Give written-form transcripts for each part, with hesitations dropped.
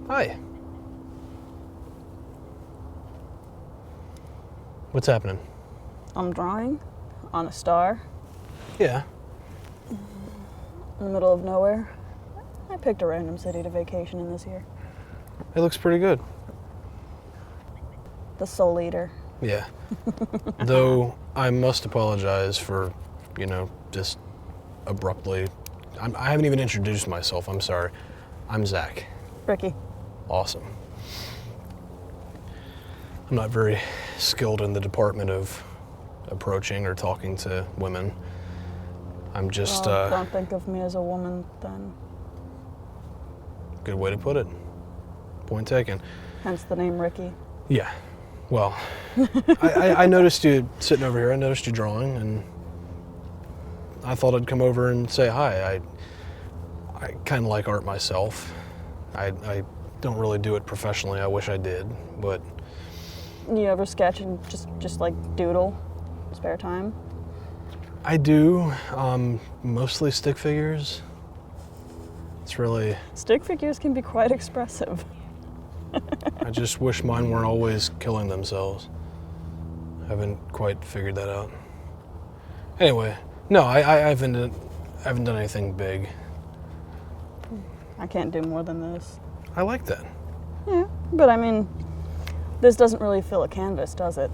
Hi. What's happening? I'm drawing on a star Yeah. in the middle of nowhere. I picked a random city to vacation in this year. It looks pretty good. The Soul Eater. Yeah. Though I must apologize for, just abruptly. I haven't even introduced myself. I'm sorry. I'm Zach. Ricky. Awesome. I'm not very skilled in the department of approaching or talking to women. I'm just, Well, don't think of me as a woman then. good way to put it. Point taken. Hence the name Ricky. Yeah. Well, I noticed you sitting over here. I noticed you drawing, and I thought I'd come over and say hi. I kind of like art myself. I don't really do it professionally. I wish I did, but You ever sketch and just like doodle? Spare time? I do. Mostly stick figures. It's really. Stick figures can be quite expressive. I just wish mine weren't always killing themselves. I haven't quite figured that out. Anyway, no, I haven't done anything big. I can't do more than this. I like that. Yeah, but I mean, this doesn't really fill a canvas, does it?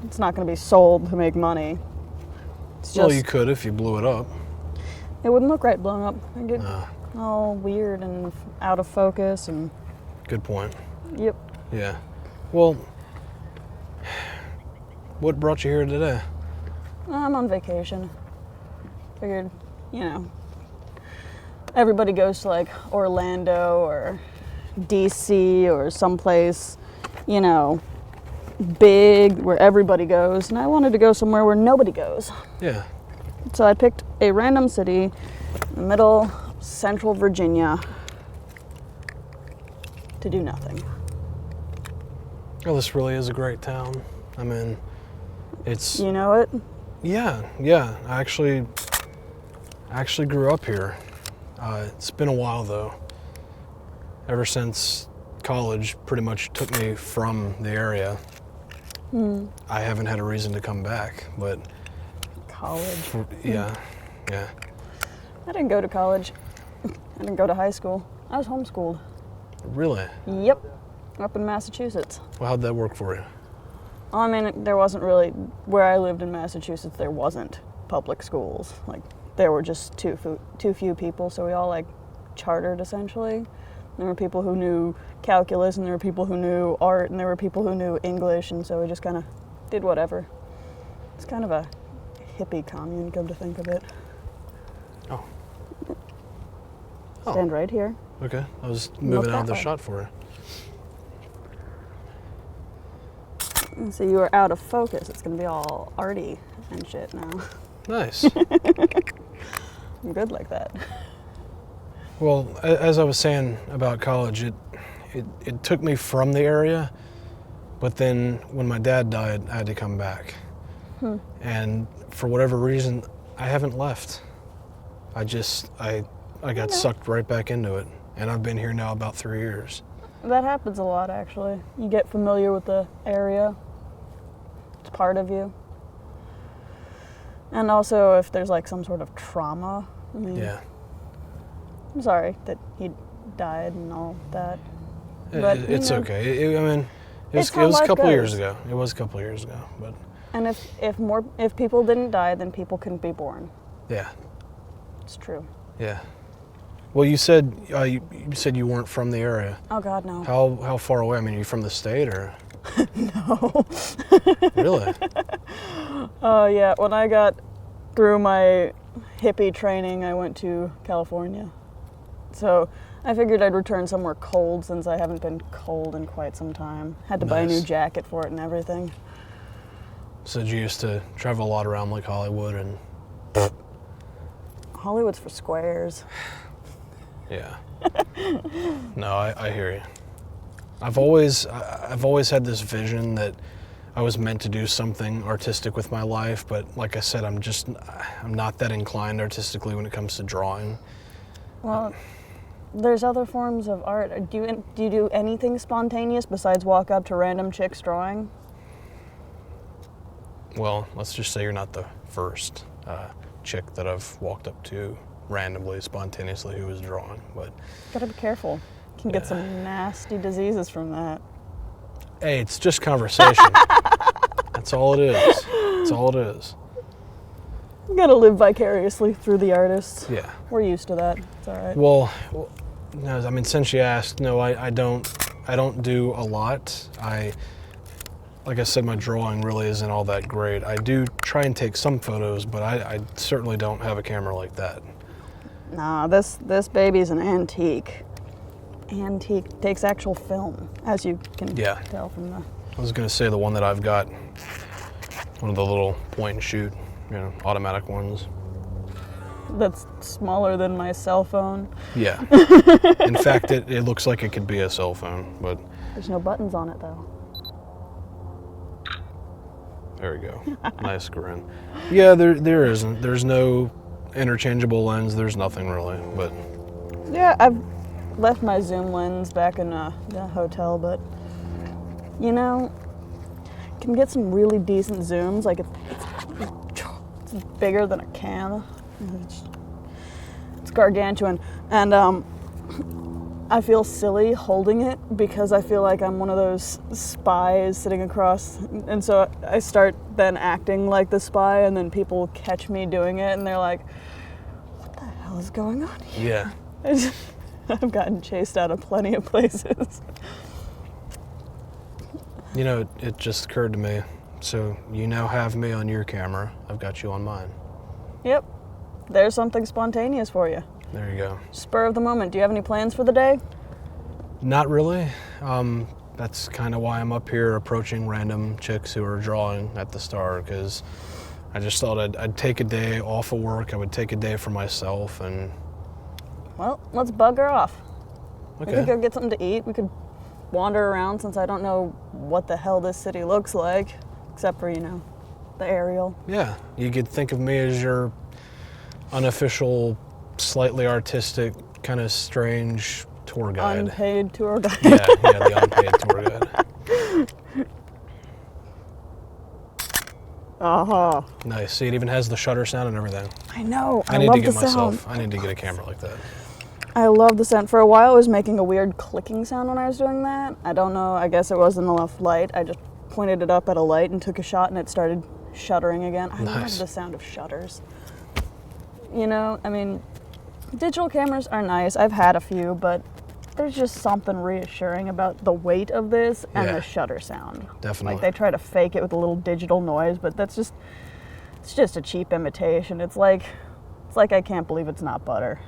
It's not going to be sold to make money. It's just, Well, you could if you blew it up. it wouldn't look right blown up. It'd get Uh, all weird and out of focus and, Good point. yep. Yeah. Well, what brought you here today? I'm on vacation. Figured, everybody goes to like Orlando or DC or someplace, big where everybody goes. And I wanted to go somewhere where nobody goes. Yeah. So I picked a random city in the middle of central Virginia to do nothing. Oh, this really is a great town. I mean, it's You know it? yeah. I actually grew up here. It's been a while though. Ever since college pretty much took me from the area. I haven't had a reason to come back, but College. yeah. I didn't go to college. I didn't go to high school. I was homeschooled. Really? Yep. Up in Massachusetts. Well, how'd that work for you? I mean, there wasn't really, where I lived in Massachusetts, there wasn't public schools. Like, there were just too few people, so we all, like, chartered, essentially. There were people who knew calculus, and there were people who knew art, and there were people who knew English, and so we just kind of did whatever. It's kind of a hippie commune, come to think of it. Oh. Stand right here. Okay. I was moving Look out of that the way. shot for you. So you were out of focus. It's going to be all arty and shit now. Nice. I'm good like that. Well, as I was saying about college, it took me from the area, but then when my dad died, I had to come back. And for whatever reason, I haven't left. I got sucked right back into it, and I've been here now about 3 years. That happens a lot, actually. You get familiar with the area. It's part of you. And also, if there's like some sort of trauma, I mean, Yeah. I'm sorry that he died and all that. It- But, it's okay. It it's was how a life couple of years goes. ago. It was a couple of years ago, but And if people didn't die, then people couldn't be born. yeah, It's true. yeah. Well, you said you weren't from the area. Oh God, no. How far away? I mean, are you from the state or? No. Really? Oh yeah, when I got through my hippie training, I went to California. So I figured I'd return somewhere cold since I haven't been cold in quite some time. Had to buy a new Nice. jacket for it and everything. So you used to travel a lot around like Hollywood and Hollywood's for squares. yeah. No, I hear you. I've always had this vision that I was meant to do something artistic with my life, but like I said, I'm not that inclined artistically when it comes to drawing. Well, there's other forms of art. Do you do anything spontaneous besides walk up to random chicks drawing? Well, let's just say you're not the first chick that I've walked up to randomly, spontaneously, who was drawing. But Gotta be careful. You can get some nasty diseases from that. hey, it's just conversation. That's all it is. That's all it is. You gotta live vicariously through the artists. Yeah. We're used to that. It's all right. Well, no, I mean, since you asked, no, I don't do a lot. Like I said, my drawing really isn't all that great. I do try and take some photos, but I certainly don't have a camera like that. Nah, this baby's an antique. Antique takes actual film, as you can tell from the. I was gonna say the one that I've got, one of the little point and shoot, automatic ones. That's smaller than my cell phone. Yeah. In fact, it looks like it could be a cell phone, but. There's no buttons on it though. There we go. Nice grin. Yeah, there isn't. There's no interchangeable lens. There's nothing really, but. Yeah, I've left my zoom lens back in the hotel, but you can get some really decent zooms. Like it's bigger than a can. It's gargantuan, and I feel silly holding it because I feel like I'm one of those spies sitting across, and so I start then acting like the spy, and then people catch me doing it, and they're like, "What the hell is going on here?" Yeah. I've gotten chased out of plenty of places. It just occurred to me. So you now have me on your camera. I've got you on mine. Yep. There's something spontaneous for you. There you go. Spur of the moment. Do you have any plans for the day? Not really. That's kind of why I'm up here approaching random chicks who are drawing at the Star, because I just thought I'd take a day off of work. I would take a day for myself and... Well, let's bug her off. Okay. We could go get something to eat. We could wander around, since I don't know what the hell this city looks like, except for, the aerial. Yeah, you could think of me as your unofficial, slightly artistic, kind of strange tour guide. Unpaid tour guide. Yeah, the unpaid tour guide. Uh-huh. Nice. See, it even has the shutter sound and everything. I know. I need love to get the sound. I need to get a camera like that. I love the sound. For a while, it was making a weird clicking sound when I was doing that. I don't know. I guess it wasn't enough light. I just pointed it up at a light and took a shot, and it started shuddering again. I love the sound of shutters. Digital cameras are nice. I've had a few, but there's just something reassuring about the weight of this and the shutter sound. Definitely. Like, they try to fake it with a little digital noise, but it's just a cheap imitation. It's like I can't believe it's not butter.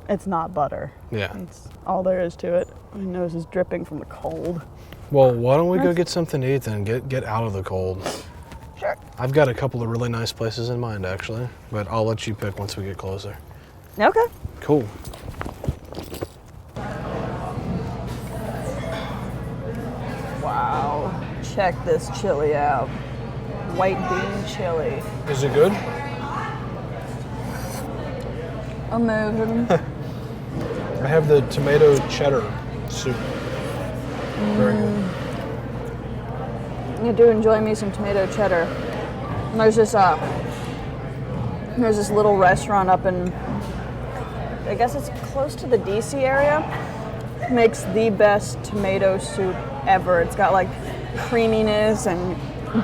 It's not butter. Yeah. It's all there is to it. My nose is dripping from the cold. Well, why don't we go get something to eat then? Get out of the cold. Sure. I've got a couple of really nice places in mind, actually, but I'll let you pick once we get closer. Okay. Cool. Wow. Check this chili out. White bean chili. Is it good? Amazing. I have the tomato cheddar soup. Very good. I do enjoy me some tomato cheddar. And there's this little restaurant up in, I guess it's close to the DC area. Makes the best tomato soup ever. It's got like creaminess and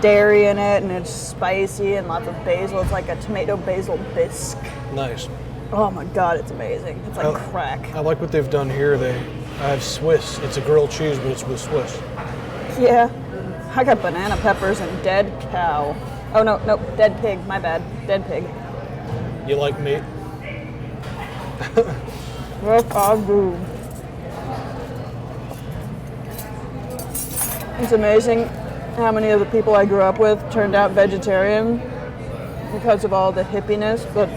dairy in it, and it's spicy and lots of basil. It's like a tomato basil bisque. Nice. Oh my god, it's amazing. It's like crack. I like what they've done here. I have Swiss. It's a grilled cheese, but it's with Swiss. Yeah. I got banana peppers and dead cow. Oh no, dead pig, my bad. Dead pig. You like meat? Yes, I do. It's amazing how many of the people I grew up with turned out vegetarian because of all the hippiness, but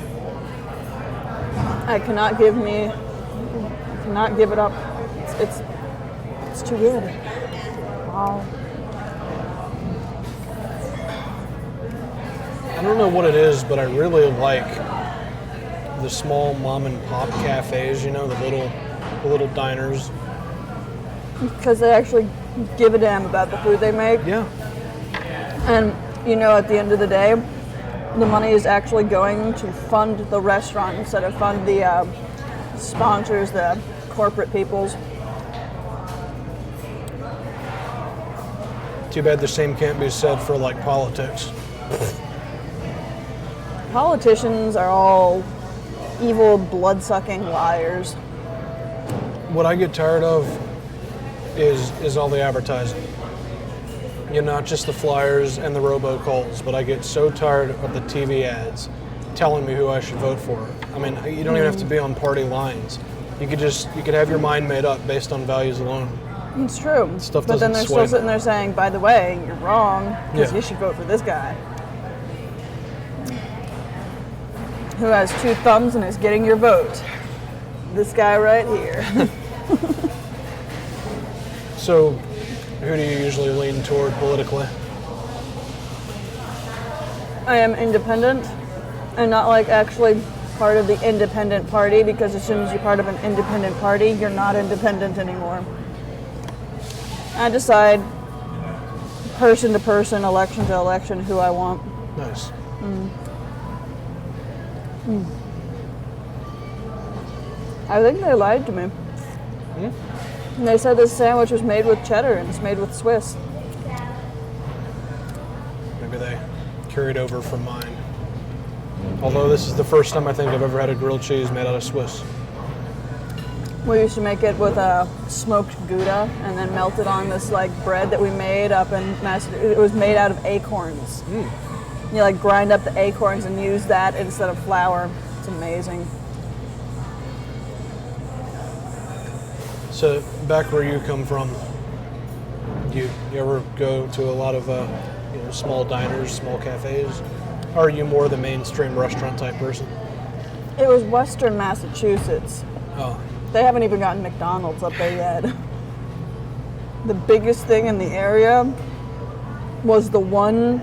I cannot give it up. It's too good. Wow. I don't know what it is, but I really like the small mom and pop cafes, you know, the little diners. Because they actually give a damn about the food they make. Yeah. And, you know, at the end of the day, the money is actually going to fund the restaurant instead of fund the sponsors, the corporate peoples. Too bad the same can't be said for like politics. Politicians are all evil, blood-sucking liars. What I get tired of is all the advertising. You know, not just the flyers and the robocalls, but I get so tired of the TV ads telling me who I should vote for. I mean, you don't even have to be on party lines. You could have your mind made up based on values alone. It's true. Stuff but then doesn't they're sway still me. sitting there saying, by the way, you're wrong, because Yeah. you should vote for this guy. Who has 2 thumbs and is getting your vote. This guy right here. So, who do you usually lean toward politically? I am independent and not like actually part of the independent party, because as soon as you're part of an independent party, you're not independent anymore. I decide person to person, election to election, who I want. Nice. I think they lied to me. And they said this sandwich was made with cheddar and it's made with Swiss. Maybe they carried over from mine. Although this is the first time I think I've ever had a grilled cheese made out of Swiss. We used to make it with smoked Gouda and then melt it on this like bread that we made up in Massachusetts. It was made out of acorns. You like grind up the acorns and use that instead of flour. It's amazing. So, back where you come from, you ever go to a lot of small diners, small cafes? Or are you more the mainstream restaurant type person? It was Western Massachusetts. Oh, They haven't even gotten McDonald's up there yet. The biggest thing in the area was the one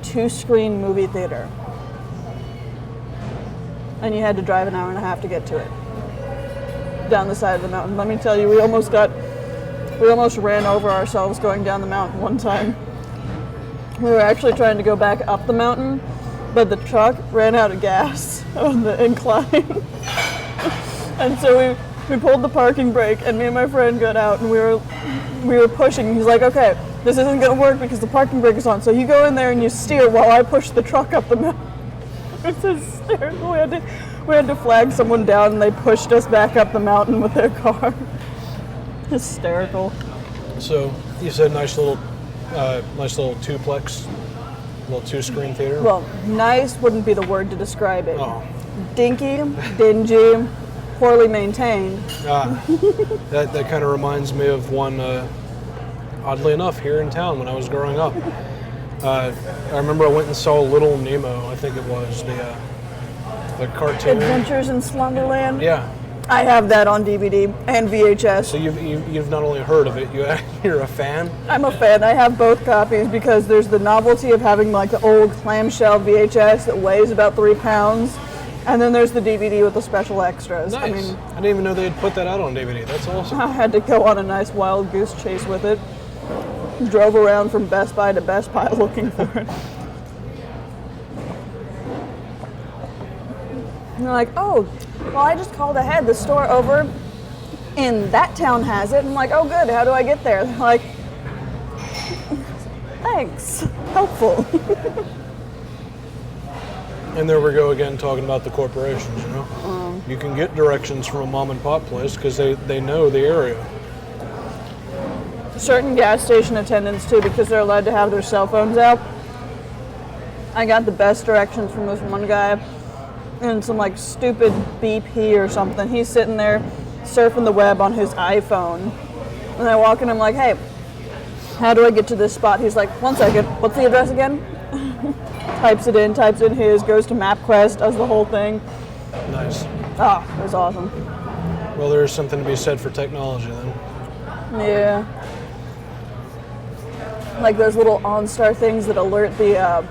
2-screen movie theater. And you had to drive an hour and a half to get to it. Down the side of the mountain. Let me tell you, we almost ran over ourselves going down the mountain one time. We were actually trying to go back up the mountain, but the truck ran out of gas on the incline. And so we pulled the parking brake, and me and my friend got out, and we were pushing. He's like, okay, this isn't gonna work because the parking brake is on, so you go in there and you steer while I push the truck up the mountain. It's hysterical. We had to flag someone down, and they pushed us back up the mountain with their car. Hysterical. so you said nice little twoplex, little 2-screen theater? Well, nice wouldn't be the word to describe it. Oh, Dinky, dingy, poorly maintained. that kind of reminds me of one, oddly enough, here in town when I was growing up. I remember I went and saw Little Nemo, I think it was, the cartoon. Adventures in Slumberland. Yeah. I have that on DVD and VHS. So you've not only heard of it, you're a fan? I'm a fan. I have both copies because there's the novelty of having like the old clamshell VHS that weighs about 3 pounds, and then there's the DVD with the special extras. Nice. I mean, I didn't even know they had put that out on DVD. That's awesome. I had to go on a nice wild goose chase with it. Drove around from Best Buy to Best Buy looking for it. And they're like, oh, well, I just called ahead. The store over in that town has it. I'm like, oh, good. How do I get there? They're like, thanks. Helpful. And there we go again talking about the corporations, you know? You can get directions from a mom and pop place because they know the area. Certain gas station attendants, too, because they're allowed to have their cell phones out. I got the best directions from this one guy in some like stupid BP or something. He's sitting there surfing the web on his iPhone. And I walk in, I'm like, hey, how do I get to this spot? He's like, 1 second, what's the address again? Types in his, goes to MapQuest, does the whole thing. Nice. Ah, it was awesome. Well, there's something to be said for technology then. Yeah. Like those little OnStar things that alert the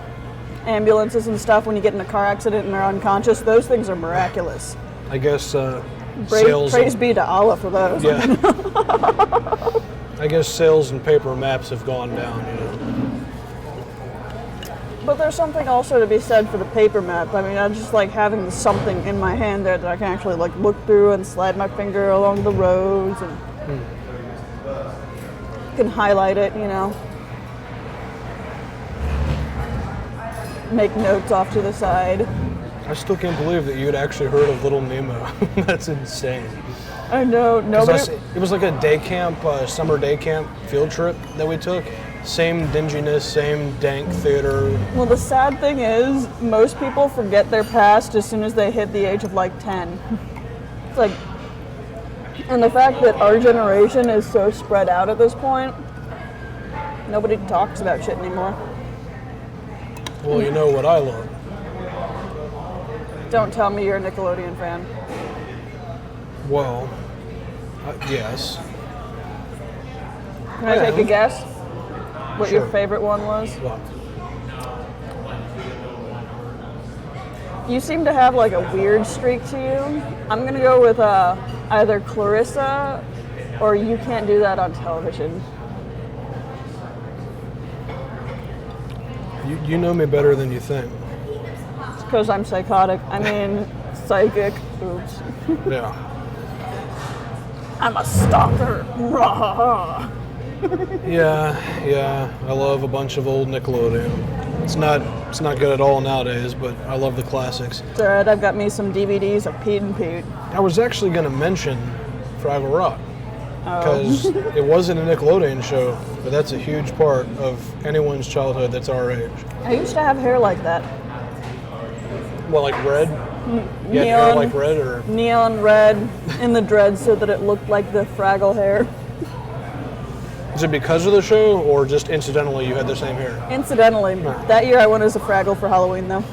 ambulances and stuff when you get in a car accident and they're unconscious. Those things are miraculous. I guess sales. Praise be to Allah for those. Yeah. I guess sales and paper maps have gone down. You know. But there's something also to be said for the paper map. I mean, I just like having something in my hand there that I can actually like look through and slide my finger along the roads and can highlight it, you know. Make notes off to the side. I still can't believe that you had actually heard of Little Nemo. That's insane. I know, nobody... It was like a day camp, summer day camp field trip that we took. Same dinginess, same dank theater. Well, the sad thing is, most people forget their past as soon as they hit the age of like 10. It's like, and the fact that our generation is so spread out at this point, nobody talks about shit anymore. Well, you know what I love. Don't tell me you're a Nickelodeon fan. Well, yes. Can I take a guess? What Sure. your favorite one was? What? You seem to have like a weird streak to you. I'm gonna go with either Clarissa or You Can't Do That on Television. You know me better than you think. It's because I'm psychotic. I mean, psychic. Oops. Yeah. I'm a stalker. Yeah. I love a bunch of old Nickelodeon. It's not good at all nowadays, but I love the classics. It's alright, I've got me some DVDs of Pete and Pete. I was actually going to mention Fraggle Rock because it wasn't a Nickelodeon show, but that's a huge part of anyone's childhood that's our age. I used to have hair like that. Well, like red? You had hair like red, or? Neon red in the dreads so that it looked like the Fraggle hair. Is it because of the show, or just incidentally you had the same hair? Incidentally, that year I went as a Fraggle for Halloween though.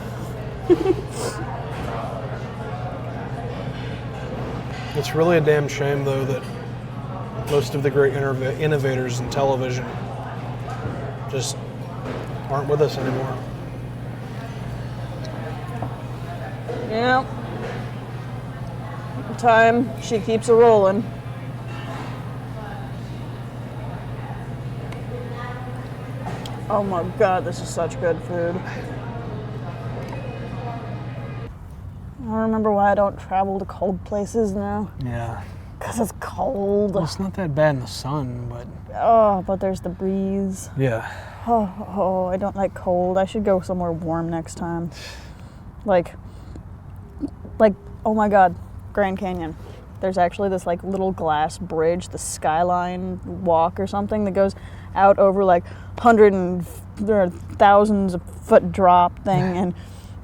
It's really a damn shame, though, that most of the great innovators in television just aren't with us anymore. Yeah. Time, she keeps a rolling. Oh my god, this is such good food. I don't remember why I don't travel to cold places now. Yeah. Because it's cold. Well, it's not that bad in the sun, but... Oh, but there's the breeze. Yeah. Oh, I don't like cold. I should go somewhere warm next time. Like, oh my god, Grand Canyon. There's actually this like little glass bridge, the Skyline Walk or something, that goes out over like there are thousands of foot drop thing, and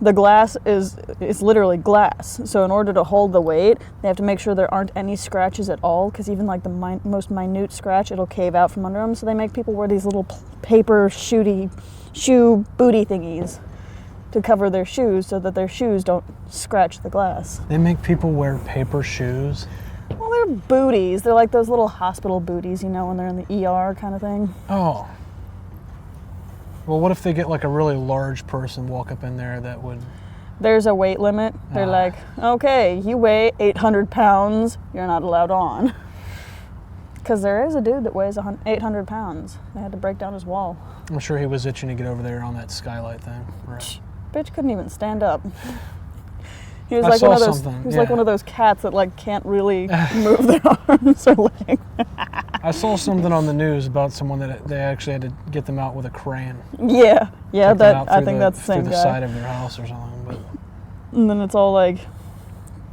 the glass is literally glass. So in order to hold the weight, they have to make sure there aren't any scratches at all, because even like the most minute scratch, it'll cave out from under them. So they make people wear these little paper shoe booty thingies to cover their shoes so that their shoes don't scratch the glass. They make people wear paper shoes? Well, they're booties. They're like those little hospital booties, you know, when they're in the ER kind of thing. Oh. Well, what if they get like a really large person walk up in there that would... There's a weight limit. They're like, okay, you weigh 800 pounds, you're not allowed on. Because there is a dude that weighs 800 pounds. They had to break down his wall. I'm sure he was itching to get over there on that skylight thing. Right. Bitch couldn't even stand up. He was like one of those. He was like one of those cats that like can't really move their arms or legs. I saw something on the news about someone that they actually had to get them out with a crane. Yeah. That I think that's the same through guy. the side of their house or something. But and then it's all like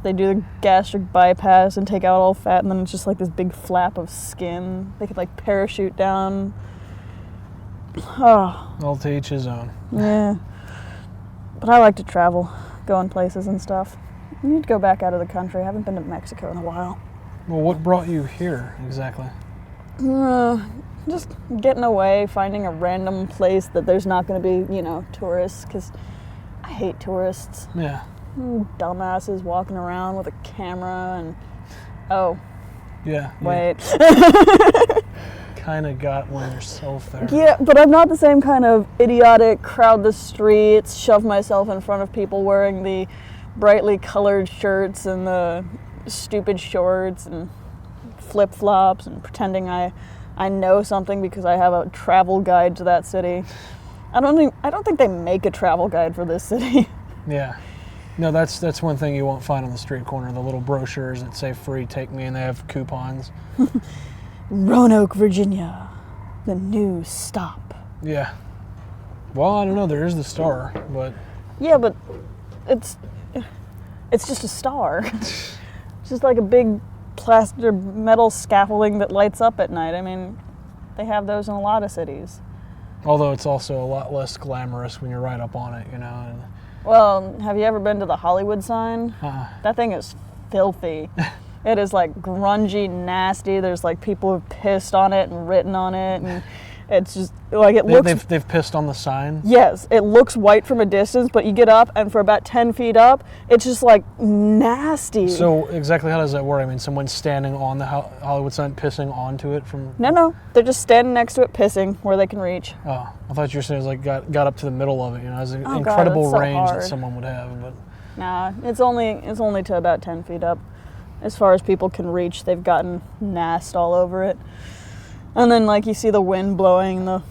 they do the gastric bypass and take out all fat, and then it's just like this big flap of skin. They could like parachute down. Oh. All to each his own. Yeah. But I like to travel, go in places and stuff. I need to go back out of the country. I haven't been to Mexico in a while. Well, what brought you here exactly? Just getting away, finding a random place that there's not going to be, tourists, because I hate tourists. Yeah. Dumbasses walking around with a camera and... Yeah. Wait. kind of got one yourself there. Yeah, but I'm not the same kind of idiotic, crowd the streets, shove myself in front of people wearing the brightly colored shirts and the stupid shorts and flip-flops and pretending I know something because I have a travel guide to that city. I don't think they make a travel guide for this city. Yeah. No, that's one thing you won't find on the street corner, the little brochures that say free take me and they have coupons. Roanoke, Virginia, the new stop. Yeah. Well, I don't know, there is the star, but Yeah, but it's just a star. It's just like a big plaster metal scaffolding that lights up at night. I mean, they have those in a lot of cities. although it's also a lot less glamorous when you're right up on it, you know. And, Well, have you ever been to the Hollywood sign? uh, That thing is filthy. It is like grungy, nasty. There's like people who've pissed on it and written on it, and it's just like it looks. they've pissed on the sign. Yes, it looks white from a distance, but you get up and for about 10 feet up, it's just like nasty. So exactly how does that work? I mean, someone's standing on the Hollywood sign, pissing onto it from. No, they're just standing next to it, pissing where they can reach. Oh, I thought you were saying it was like got up to the middle of it. You know, it was an God, incredible that's so range hard. that someone would have. But Nah, it's only to about 10 feet up. As far as people can reach, they've gotten nast all over it. And then like you see the wind blowing,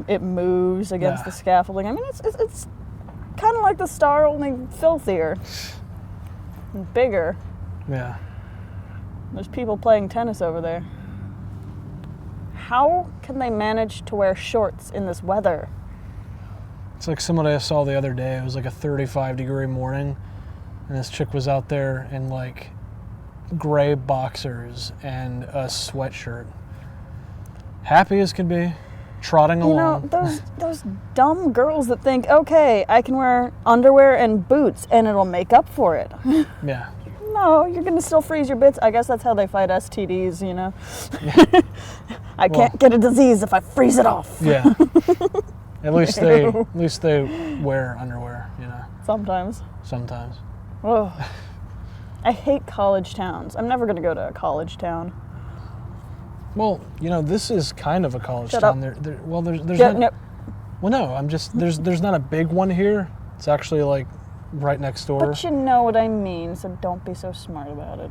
it moves against Yeah. the scaffolding. I mean, it's kind of like the star, only filthier, and bigger. yeah, There's people playing tennis over there. How can they manage to wear shorts in this weather? it's like somebody I saw the other day. It was like a 35-degree morning, and this chick was out there in like gray boxers and a sweatshirt, happy as could be, trotting You know, along. those dumb girls that think, okay, I can wear underwear and boots and it'll make up for it. Yeah, No, you're gonna still freeze your bits. I guess that's how they fight STDs, you know. I can't get a disease if I freeze it off. yeah. At least they wear underwear, you know. Sometimes. Sometimes. Ugh. I hate college towns. I'm never gonna go to a college town. Well, you know, this is kind of a college Shut town. up. There's Yeah, not, no, well, no, I'm just there's not a big one here. It's actually like right next door. but you know what I mean, so don't be so smart about it.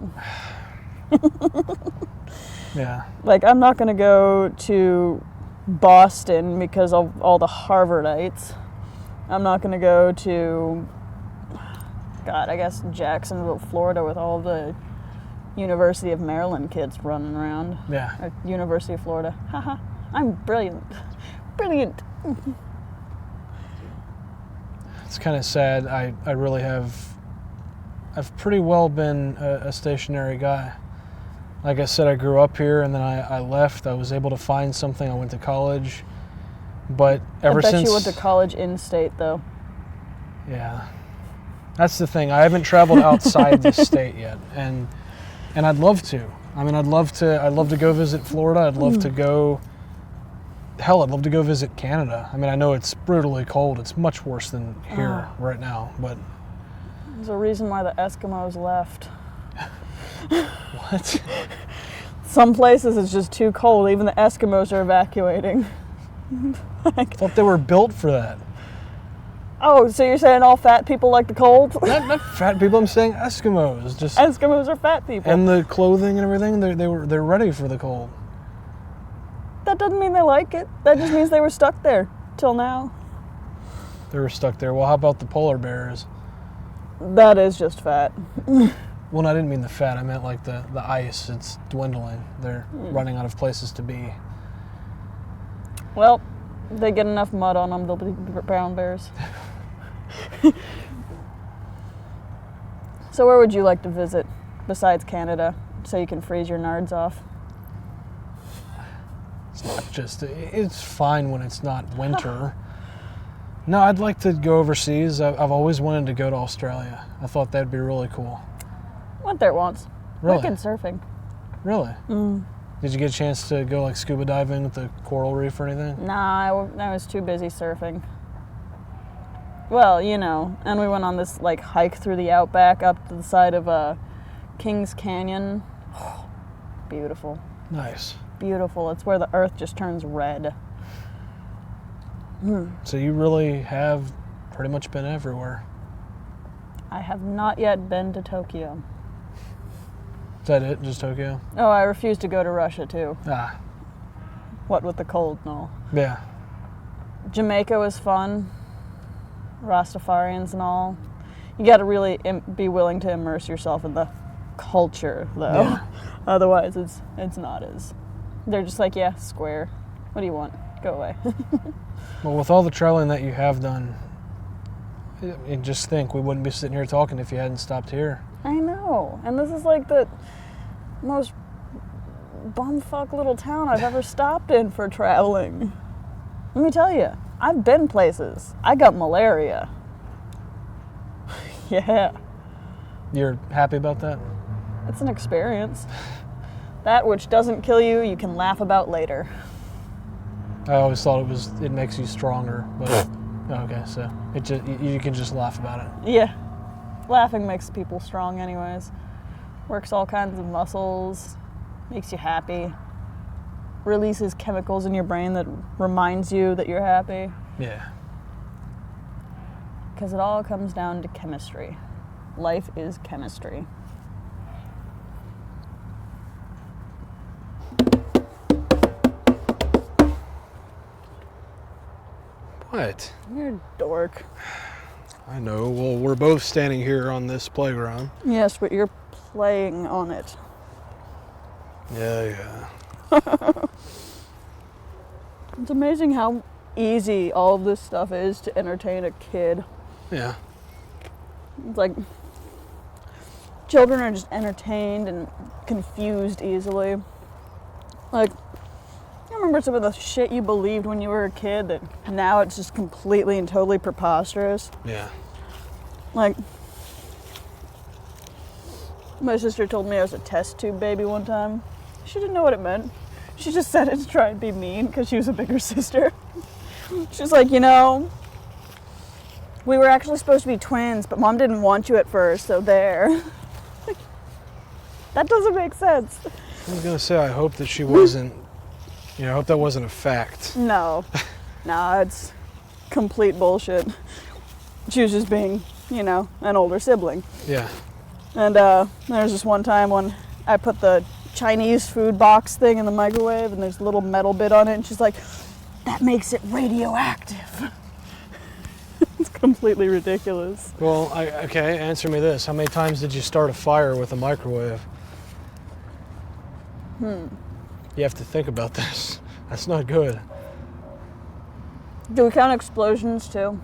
Yeah. Like, I'm not gonna go to Boston because of all the Harvardites. I'm not gonna go to, God, I guess Jacksonville, Florida, with all the University of Maryland kids running around. Yeah. Or University of Florida. Haha, I'm brilliant. Brilliant. It's kind of sad. I really I've pretty well been a stationary guy. Like I said, I grew up here and then I left. I was able to find something. I went to college. But ever I bet since you went to college in state, though. Yeah. That's the thing. I haven't traveled outside the state yet. And I'd love to. I mean, I'd love to go visit Florida. I'd love to go hell, I'd love to go visit Canada. I mean, I know it's brutally cold. It's much worse than here right now, but There's a reason why the Eskimos left. what? Some places it's just too cold. Even the Eskimos are evacuating. I thought they were built for that. Oh, so you're saying all fat people like the cold? Not fat people. I'm saying Eskimos. Just Eskimos are fat people. and the clothing and everything. They're ready for the cold. That doesn't mean they like it. That just means they were stuck there till now. They were stuck there. Well, how about the polar bears? That is just fat. Well, no, I didn't mean the fat. I meant like the ice. It's dwindling. They're running out of places to be. Well, they get enough mud on them, they'll be brown bears. So where would you like to visit besides Canada so you can freeze your nards off? It's not just. It's fine when it's not winter. No, I'd like to go overseas. I've always wanted to go to Australia. I thought that'd be really cool. Went there once. Really? Wicked surfing. Really? Did you get a chance to go like scuba diving at the coral reef or anything? Nah, I was too busy surfing. Well, you know, and we went on this like hike through the outback up to the side of Kings Canyon. Beautiful. Nice. beautiful. It's where the earth just turns red. So you really have pretty much been everywhere. I have not yet been to Tokyo. Is that it? Just Tokyo? Oh, I refuse to go to Russia too. Ah, What with the cold and all. yeah. Jamaica was fun. Rastafarians and all. You got to really be willing to immerse yourself in the culture, though. Yeah. Otherwise, it's not as. They're just like, yeah, square. What do you want? Go away. Well, with all the traveling that you have done, I just think we wouldn't be sitting here talking if you hadn't stopped here. I know, and this is like the most bumfuck little town I've ever stopped in for traveling. Let me tell you, I've been places. I got malaria. Yeah. You're happy about that? It's an experience. That which doesn't kill you, you can laugh about later. I always thought it makes you stronger, but okay, so you can just laugh about it. Yeah. Laughing makes people strong anyways. Works all kinds of muscles, makes you happy, releases chemicals in your brain that reminds you that you're happy. Yeah. Because it all comes down to chemistry. Life is chemistry. What? You're a dork. I know. Well, we're both standing here on this playground. Yes, but you're playing on it. Yeah. It's amazing how easy all of this stuff is to entertain a kid. Yeah. It's like children are just entertained and confused easily. Like, I remember some of the shit you believed when you were a kid that now it's just completely and totally preposterous. Yeah. Like, my sister told me I was a test tube baby one time. She didn't know what it meant. She just said it to try and be mean because she was a bigger sister. She's like, you know, we were actually supposed to be twins, but Mom didn't want you at first, so there. That doesn't make sense. I was gonna say I hope that she wasn't. I hope that wasn't a fact. No. No, it's complete bullshit. She was just being, an older sibling. Yeah. And there was this one time when I put the Chinese food box thing in the microwave and there's a little metal bit on it and she's like, that makes it radioactive. It's completely ridiculous. Well, okay, answer me this. How many times did you start a fire with a microwave? You have to think about this. That's not good. Do we count explosions too?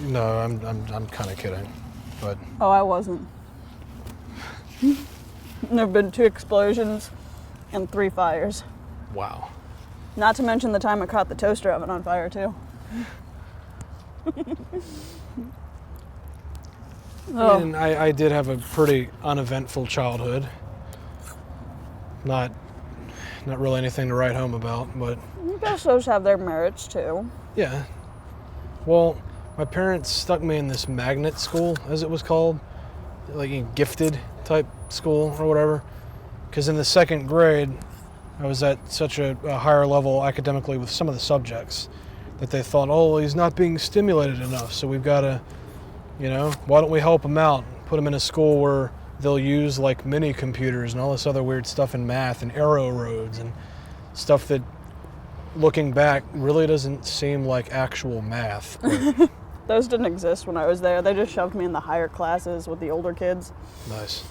No, I'm kind of kidding, but Oh, I wasn't. There have been 2 explosions and 3 fires. wow. Not to mention the time I caught the toaster oven on fire too. I mean, I did have a pretty uneventful childhood. Not really anything to write home about, but I guess those have their merits too. yeah. Well, my parents stuck me in this magnet school, as it was called, like a gifted type school or whatever. Because in the 2nd grade, I was at such a higher level academically with some of the subjects that they thought, oh, he's not being stimulated enough, so we've got to, why don't we help him out? Put him in a school where they'll use like mini computers and all this other weird stuff in math and arrow roads and stuff that, looking back, really doesn't seem like actual math. But Those didn't exist when I was there. They just shoved me in the higher classes with the older kids. nice.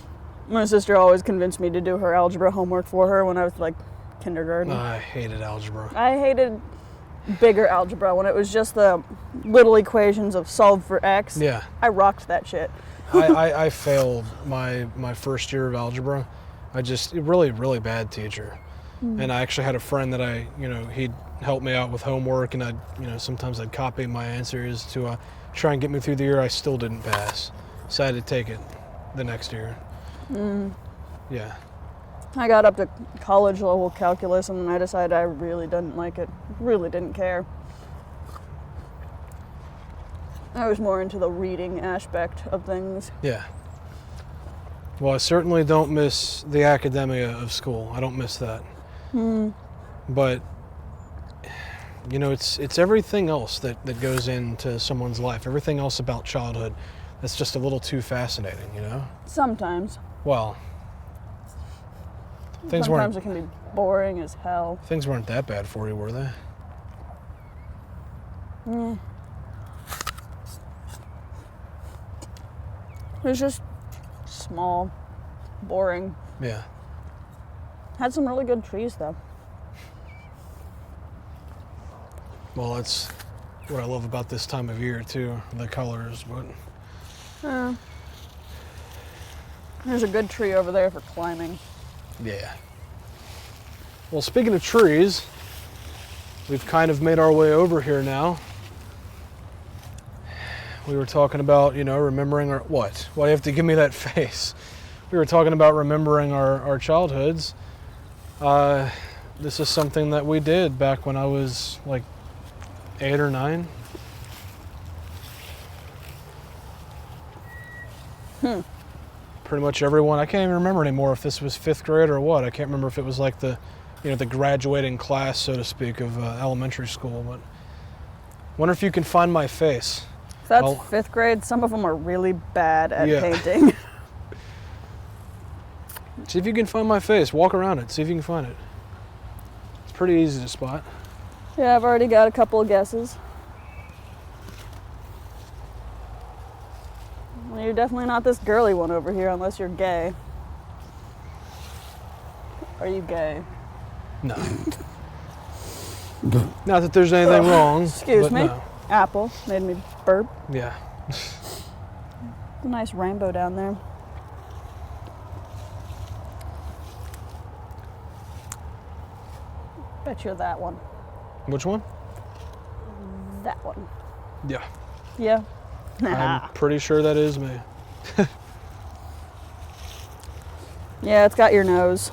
My sister always convinced me to do her algebra homework for her when I was like kindergarten. I hated algebra. I hated bigger algebra when it was just the little equations of solve for x. Yeah. I rocked that shit. I failed my first year of algebra. Really, really bad teacher. And I actually had a friend that he'd help me out with homework, and sometimes I'd copy my answers to try and get me through the year. I still didn't pass. So I had to take it the next year. Yeah. I got up to college level calculus and then I decided I really didn't like it. Really didn't care. I was more into the reading aspect of things. Yeah. Well, I certainly don't miss the academia of school. I don't miss that. But, you know, it's everything else that goes into someone's life, everything else about childhood that's just a little too fascinating, you know? Sometimes. Well, Sometimes it can be boring as hell. things weren't that bad for you, were they? It was just small, boring. Yeah. Had some really good trees though. Well, that's what I love about this time of year, too, the colors, but... There's a good tree over there for climbing. Yeah. Well, speaking of trees, we've kind of made our way over here now. We were talking about, you know, remembering our... What? Why do you have to give me that face? We were talking about remembering our childhoods. This is something that we did back when I was, like, 8 or 9. Pretty much everyone. I can't even remember anymore if this was 5th grade or what. I can't remember if it was like the, you know, the graduating class, so to speak, of elementary school. But wonder if you can find my face. If that's 5th grade, some of them are really bad at Yeah. painting. See if you can find my face. Walk around it. See if you can find it. It's pretty easy to spot. Yeah, I've already got a couple of guesses. Well, you're definitely not this girly one over here unless you're gay. Are you gay? No. Not that there's anything wrong. Excuse but me. No. Apple made me burp. Yeah. A nice rainbow down there. Bet you're that one. Which one? That one. Yeah. Yeah. I'm pretty sure that is me. Yeah, it's got your nose.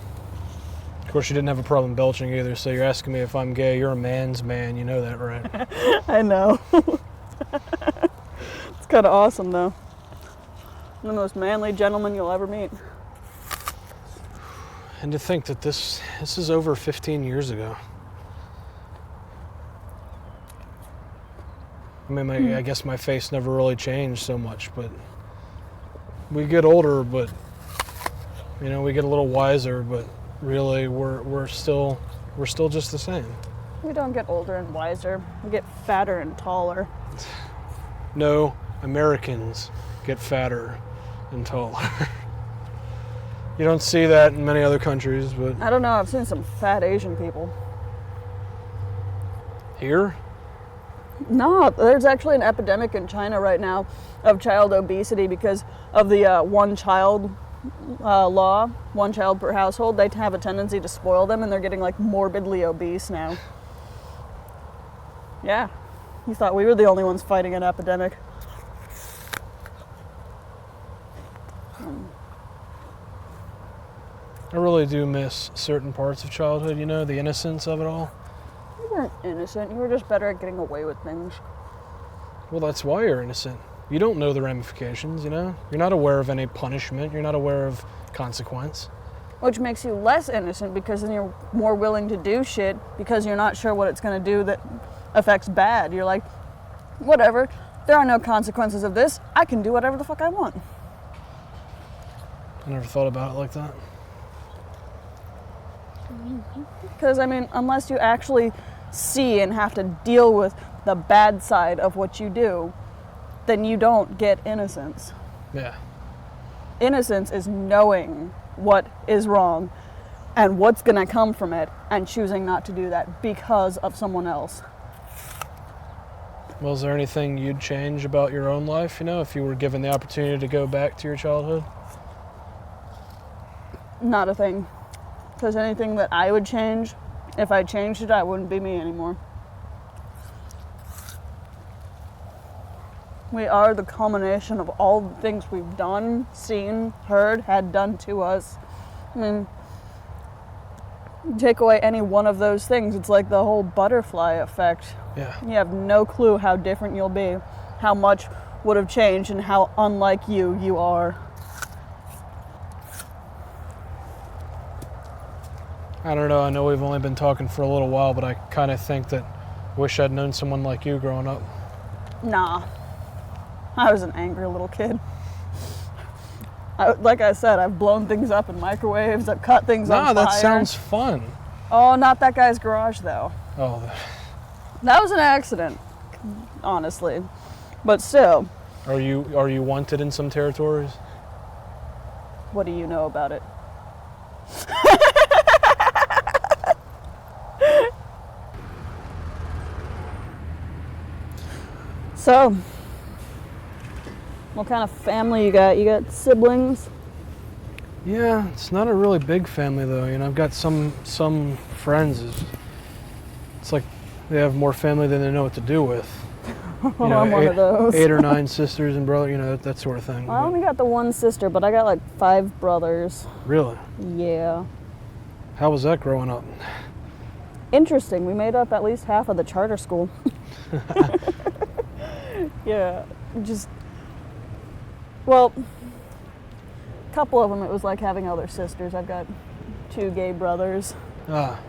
Of course, you didn't have a problem belching either, so you're asking me if I'm gay. You're a man's man. You know that, right? I know. It's kind of awesome, though. The most manly gentleman you'll ever meet. And to think that this is over 15 years ago. I mean, I guess my face never really changed so much, but we get older, but, you know, we get a little wiser, but really we're still just the same. We don't get older and wiser. We get fatter and taller. No, Americans get fatter and taller. You don't see that in many other countries, but I don't know, I've seen some fat Asian people. here? No, there's actually an epidemic in China right now of child obesity because of the one child law, one child per household. They have a tendency to spoil them and they're getting like morbidly obese now. Yeah, you thought we were the only ones fighting an epidemic. I really do miss certain parts of childhood, you know, the innocence of it all. You weren't innocent, you were just better at getting away with things. Well, that's why you're innocent. You don't know the ramifications, you know? You're not aware of any punishment. You're not aware of consequence. Which makes you less innocent because then you're more willing to do shit because you're not sure what it's going to do that affects bad. You're like, whatever, there are no consequences of this. I can do whatever the fuck I want. I never thought about it like that. Because, I mean, unless you actually see and have to deal with the bad side of what you do, then you don't get innocence. Yeah. Innocence is knowing what is wrong and what's going to come from it and choosing not to do that because of someone else. Well, is there anything you'd change about your own life, you know, if you were given the opportunity to go back to your childhood? Not a thing. Because anything that I would change, if I changed it, I wouldn't be me anymore. We are the culmination of all the things we've done, seen, heard, had done to us. I mean, take away any one of those things, it's like the whole butterfly effect. Yeah. You have no clue how different you'll be, how much would have changed, and how unlike you are. I don't know. I know we've only been talking for a little while, but I kind of think that wish I'd known someone like you growing up. Nah. I was an angry little kid. Like I said, I've blown things up in microwaves. I've cut things on fire. Nah, that sounds fun. Oh, not that guy's garage, though. Oh, That was an accident, honestly. But still. are you wanted in some territories? What do you know about it? So, what kind of family you got? You got siblings? Yeah, it's not a really big family though. You know, I've got some friends. It's like they have more family than they know what to do with. You know, I'm one of those. 8 or 9 sisters and brother. You know, that sort of thing. I only got the one sister, but I got like 5 brothers. Really? Yeah. How was that growing up? Interesting. We made up at least half of the charter school. Yeah. Well, a couple of them, it was like having other sisters. I've got 2 gay brothers. Ah,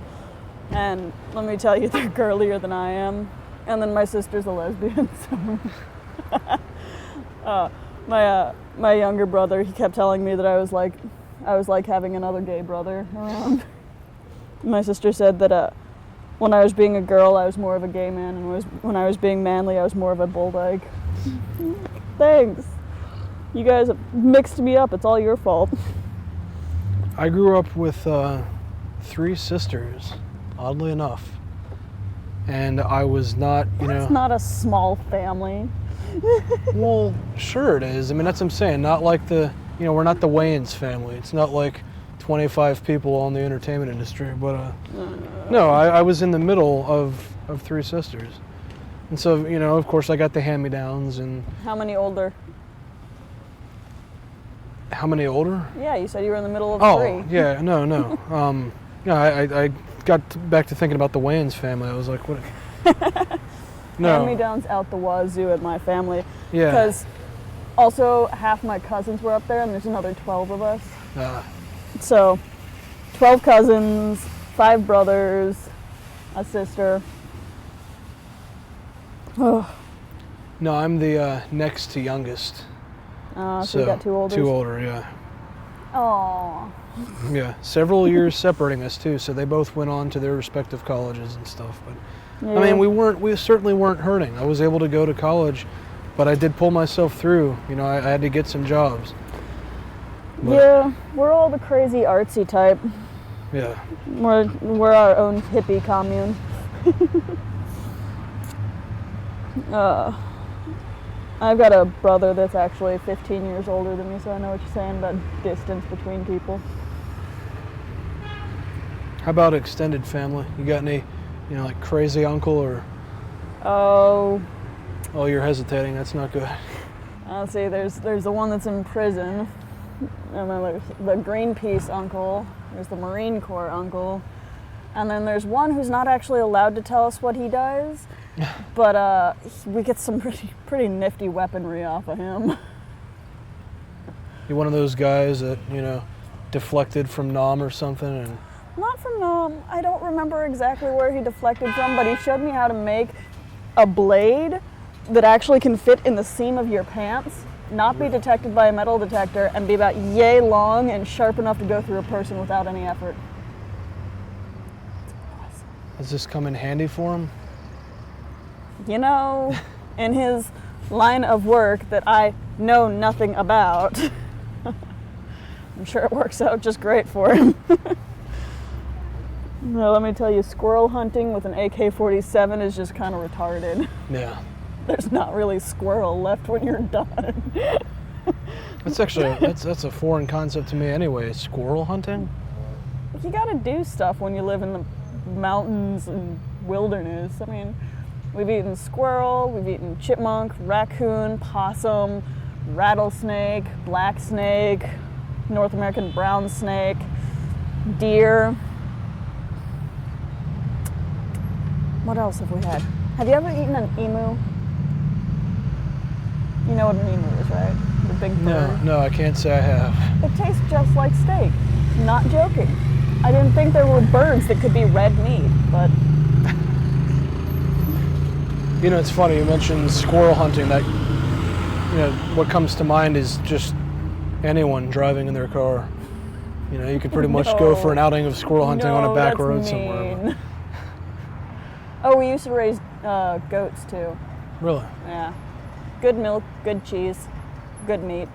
And let me tell you, they're girlier than I am. And then my sister's a lesbian. So my younger brother, he kept telling me that I was like having another gay brother around. My sister said that when I was being a girl, I was more of a gay man, and when I was being manly, I was more of a bull dyke. Thanks. You guys have mixed me up. It's all your fault. I grew up with 3 sisters, oddly enough. And I was not, you know... It's not a small family. Well, sure it is. I mean, that's what I'm saying. Not like we're not the Wayans family. It's not like 25 people all in the entertainment industry. But, no, I was in the middle of 3 sisters. And so, you know, of course, I got the hand-me-downs and... How many older? How many older? Yeah, you said you were in the middle of 3. Oh, yeah, no. No, I got back to thinking about the Wayans family. I was like, what? No. Hand-me-downs out the wazoo at my family. Yeah. Because also half my cousins were up there, and there's another 12 of us. So 12 cousins, 5 brothers, a sister. Oh. No, I'm the next to youngest. So you got 2 older? 2 older, yeah. Aww. Yeah, several years separating us too, so they both went on to their respective colleges and stuff. But Yeah. I mean, we certainly weren't hurting. I was able to go to college, but I did pull myself through. You know, I had to get some jobs. But, yeah, we're all the crazy artsy type. Yeah. We're our own hippie commune. I've got a brother that's actually 15 years older than me, so I know what you're saying about distance between people. How about extended family? You got any, you know, like crazy uncle or? Oh, Oh, you're hesitating. That's not good. let's see. There's the one that's in prison, and then there's the Greenpeace uncle. There's the Marine Corps uncle, and then there's one who's not actually allowed to tell us what he does. But we get some pretty nifty weaponry off of him. You one of those guys that, you know, deflected from Nam or something and... Not from I don't remember exactly where he deflected from, but he showed me how to make a blade that actually can fit in the seam of your pants, not be detected by a metal detector, and be about yay long and sharp enough to go through a person without any effort. Does this come in handy for him? You know, in his line of work that I know nothing about, I'm sure it works out just great for him. Well, let me tell you, squirrel hunting with an AK-47 is just kind of retarded. Yeah. There's not really squirrel left when you're done. That's actually, that's a foreign concept to me anyway, squirrel hunting? You gotta do stuff when you live in the mountains and wilderness. I mean, we've eaten squirrel, we've eaten chipmunk, raccoon, possum, rattlesnake, black snake, North American brown snake, deer. What else have we had? Have you ever eaten an emu? You know what an emu is, right? The big bird. No, I can't say I have. It tastes just like steak. Not joking. I didn't think there were birds that could be red meat, but You know, it's funny, you mentioned squirrel hunting. That, you know, what comes to mind is just anyone driving in their car. You know, you could pretty much go for an outing of squirrel hunting on a back that's road somewhere. mean. Oh, we used to raise goats too. Really? Yeah. Good milk, good cheese, good meat.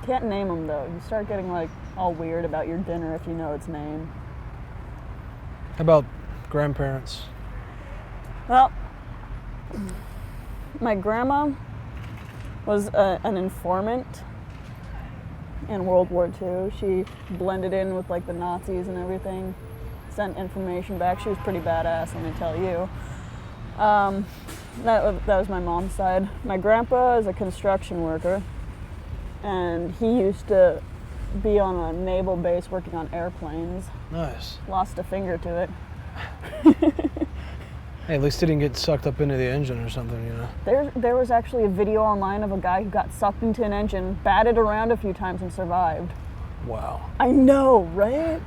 Can't name them though. You start getting like all weird about your dinner if you know its name. How about grandparents? Well, my grandma was an informant in World War II. She blended in with like the Nazis and everything, sent information back. She was pretty badass, let me tell you. That was my mom's side. My grandpa is a construction worker, and he used to be on a naval base working on airplanes. Nice. Lost a finger to it. Hey, at least he didn't get sucked up into the engine or something, you know? There was actually a video online of a guy who got sucked into an engine, batted around a few times, and survived. Wow. I know, right? It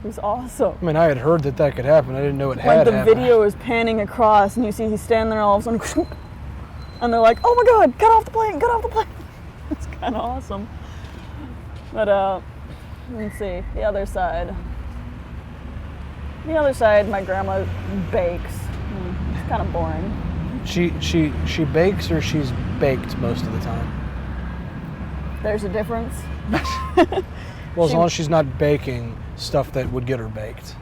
was awesome. I mean, I had heard that could happen. I didn't know it had Like the happened. video is panning across, and you see he's standing there all of a sudden, and they're like, "Oh my God, get off the plane! Get off the plane!" It's kind of awesome. But let's see the other side. The other side, my grandma bakes. It's kind of boring. She bakes, or she's baked most of the time? There's a difference. Well, as long as she's not baking stuff that would get her baked.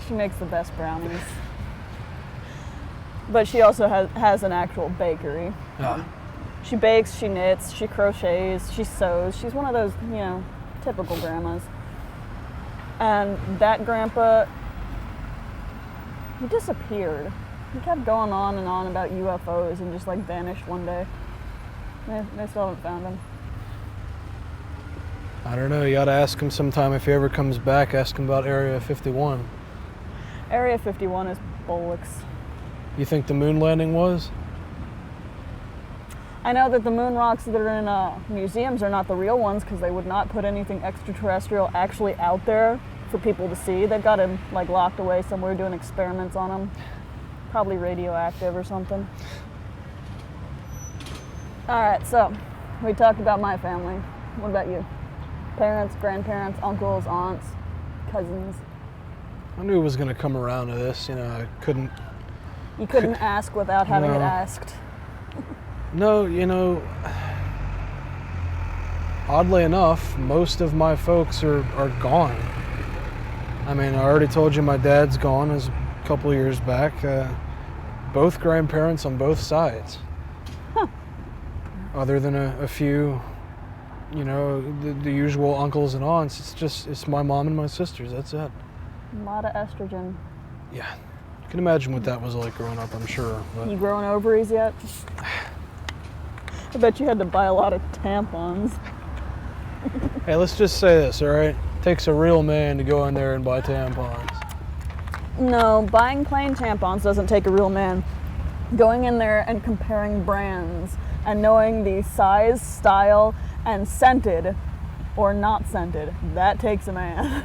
She makes the best brownies. But she also has an actual bakery. Ah. She bakes, she knits, she crochets, she sews. She's one of those, you know, typical grandmas. And that grandpa, he disappeared. He kept going on and on about UFOs and just like vanished one day. They still haven't found him. I don't know. You ought to ask him sometime if he ever comes back. Ask him about Area 51. Area 51 is bollocks. You think the moon landing was? I know that the moon rocks that are in museums are not the real ones because they would not put anything extraterrestrial actually out there for people to see. They've got him like locked away somewhere doing experiments on them. Probably radioactive or something. All right, so we talked about my family. What about you? Parents, grandparents, uncles, aunts, cousins. I knew it was going to come around to this. You know, I couldn't. You couldn't ask without having it No. asked. No, you know, oddly enough, most of my folks are gone. I mean, I already told you my dad's gone as a couple of years back. Both grandparents on both sides. Huh. Other than a few, you know, the usual uncles and aunts, it's my mom and my sisters, that's it. A lot of estrogen. Yeah. You can imagine what that was like growing up, I'm sure. But You growing ovaries yet? I bet you had to buy a lot of tampons. hey, let's just say this, all right? Takes a real man to go in there and buy tampons. No, buying plain tampons doesn't take a real man. Going in there and comparing brands and knowing the size, style, and scented or not scented, that takes a man.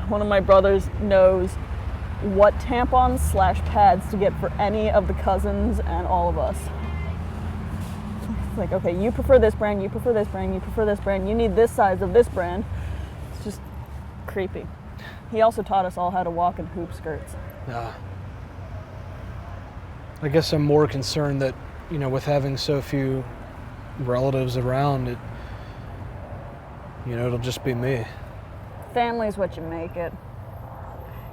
One of my brothers knows what tampons / pads to get for any of the cousins and all of us. It's like, okay, you prefer this brand, you prefer this brand, you prefer this brand, you need this size of this brand. It's just creepy. He also taught us all how to walk in hoop skirts. I guess I'm more concerned that, you know, with having so few relatives around, it'll just be me. Family's what you make it.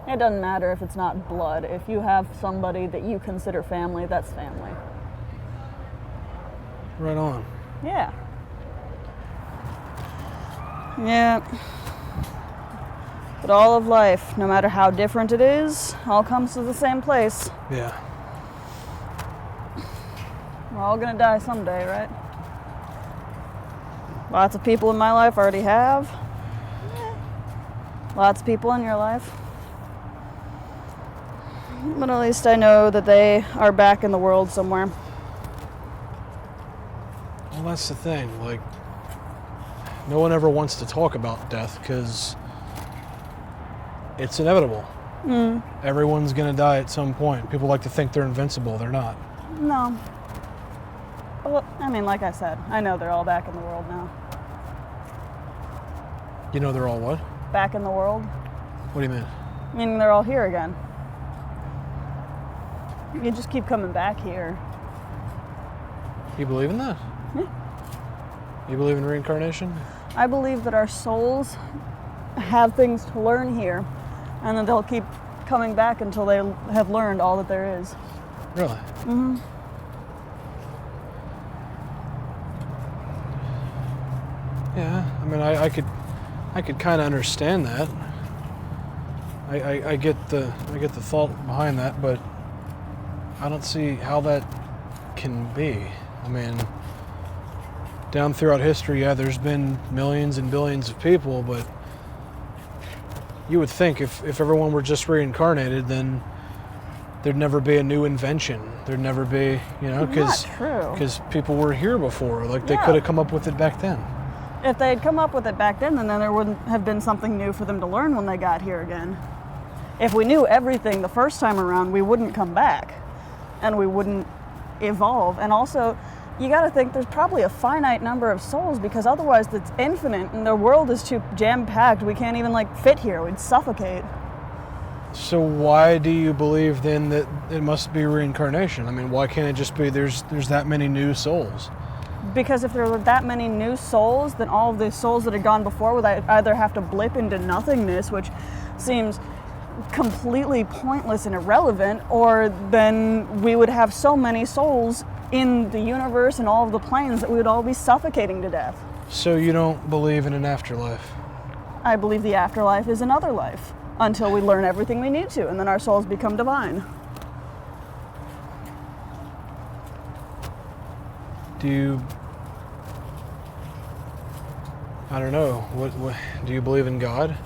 It doesn't matter if it's not blood. If you have somebody that you consider family, that's family. Right on. Yeah. Yeah. But all of life, no matter how different it is, all comes to the same place. Yeah. We're all gonna die someday, right? Lots of people in my life already have. Lots of people in your life. But at least I know that they are back in the world somewhere. Well, that's the thing. Like, no one ever wants to talk about death because it's inevitable. Everyone's going to die at some point. People like to think they're invincible. They're not. No. Well, I mean, like I said, I know they're all back in the world now. You know they're all what? Back in the world? What do you mean? Meaning they're all here again. You just keep coming back here. You believe in that? Yeah. You believe in reincarnation? I believe that our souls have things to learn here, and that they'll keep coming back until they have learned all that there is. Really? Mm-hmm. Yeah. I mean, I could kind of understand that. I get the thought behind that, but I don't see how that can be. I mean, down throughout history, yeah, there's been millions and billions of people, but you would think if everyone were just reincarnated, then there'd never be a new invention. There'd never be, because people were here before. Like, they could have come up with it back then. If they had come up with it back then there wouldn't have been something new for them to learn when they got here again. If we knew everything the first time around, we wouldn't come back, and we wouldn't evolve. And also, you got to think there's probably a finite number of souls, because otherwise it's infinite and the world is too jam-packed. We can't even fit here. We'd suffocate. So why do you believe then that it must be reincarnation? I mean, why can't it just be there's that many new souls? Because if there were that many new souls, then all of the souls that had gone before would either have to blip into nothingness, which seems completely pointless and irrelevant, or then we would have so many souls in the universe and all of the planes that we would all be suffocating to death. So you don't believe in an afterlife? I believe the afterlife is another life, until we learn everything we need to, and then our souls become divine. I don't know, what do you believe in God?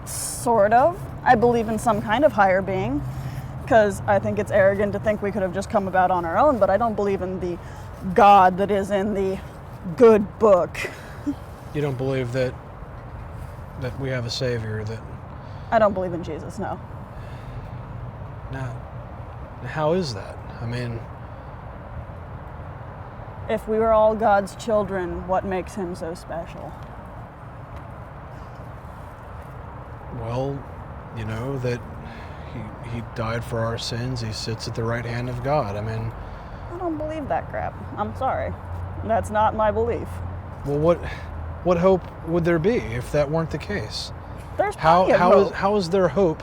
Sort of. I believe in some kind of higher being, because I think it's arrogant to think we could have just come about on our own, but I don't believe in the God that is in the good book. You don't believe that we have a savior, that... I don't believe in Jesus, no. Now, how is that? I mean... If we were all God's children, what makes him so special? Well, that he died for our sins. He sits at the right hand of God. I mean... I don't believe that crap. I'm sorry. That's not my belief. Well, what hope would there be if that weren't the case? There's plenty of hope. How is there hope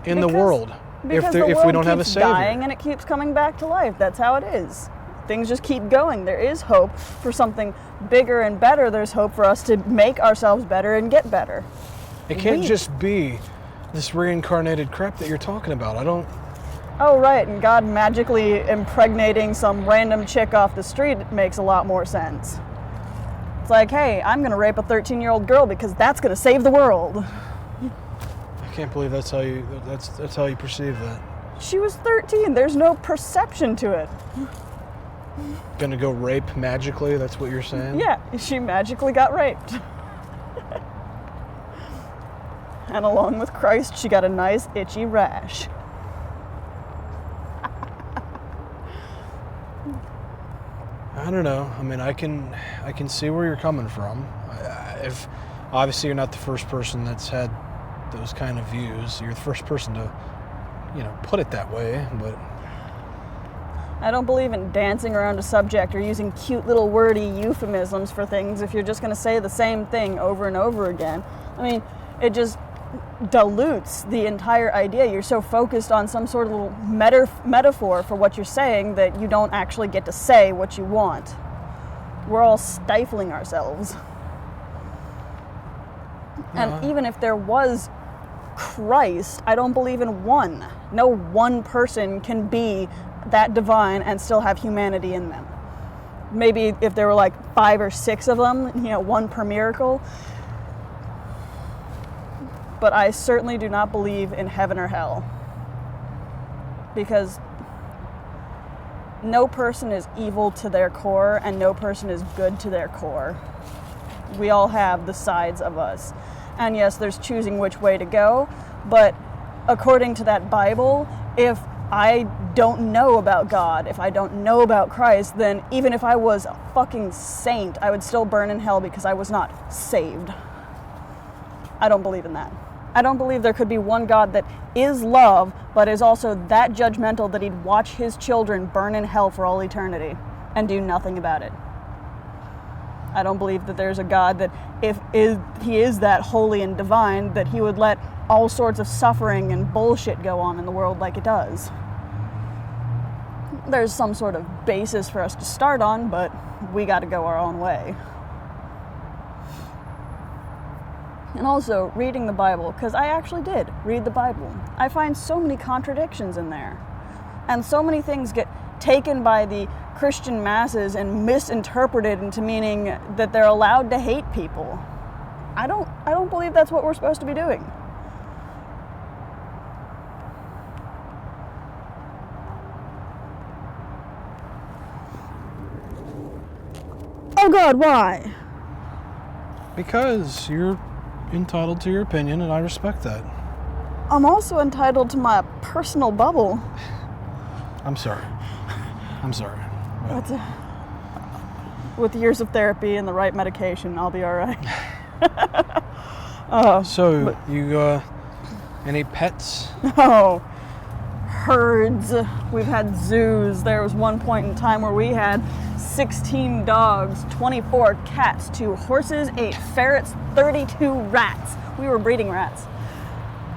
in the world if we don't have a savior? Dying and it keeps coming back to life. That's how it is. Things just keep going. There is hope for something bigger and better. There's hope for us to make ourselves better and get better. It can't just be this reincarnated crap that you're talking about. I don't... Oh, right, and God magically impregnating some random chick off the street makes a lot more sense. It's like, hey, I'm going to rape a 13-year-old girl because that's going to save the world. I can't believe that's how you perceive that. She was 13. There's no perception to it. Gonna go rape magically? That's what you're saying? Yeah, she magically got raped. And along with Christ, she got a nice itchy rash. I don't know. I mean, I can see where you're coming from. If obviously you're not the first person that's had those kind of views, you're the first person to, put it that way. But I don't believe in dancing around a subject or using cute little wordy euphemisms for things if you're just going to say the same thing over and over again. I mean, it just dilutes the entire idea. You're so focused on some sort of little metaphor for what you're saying that you don't actually get to say what you want. We're all stifling ourselves. And even if there was Christ, I don't believe in one. No one person can be that divine and still have humanity in them. Maybe if there were 5 or 6 of them, one per miracle. But I certainly do not believe in heaven or hell. Because no person is evil to their core and no person is good to their core. We all have the sides of us. And yes, there's choosing which way to go, but according to that Bible, if I don't know about God, if I don't know about Christ, then even if I was a fucking saint, I would still burn in hell because I was not saved. I don't believe in that. I don't believe there could be one God that is love, but is also that judgmental that he'd watch his children burn in hell for all eternity and do nothing about it. I don't believe that there's a God that if he is that holy and divine, that he would let all sorts of suffering and bullshit go on in the world like it does. There's some sort of basis for us to start on, but we got to go our own way. And also, reading the Bible, because I actually did read the Bible. I find so many contradictions in there. And so many things get taken by the Christian masses and misinterpreted into meaning that they're allowed to hate people. I don't believe that's what we're supposed to be doing. Oh God, why? Because you're entitled to your opinion, and I respect that. I'm also entitled to my personal bubble. I'm sorry. Well, With years of therapy and the right medication, I'll be all right. so, you, any pets? Oh, herds. We've had zoos. There was one point in time where we had 16 dogs, 24 cats, 2 horses, 8 ferrets, 32 rats. We were breeding rats.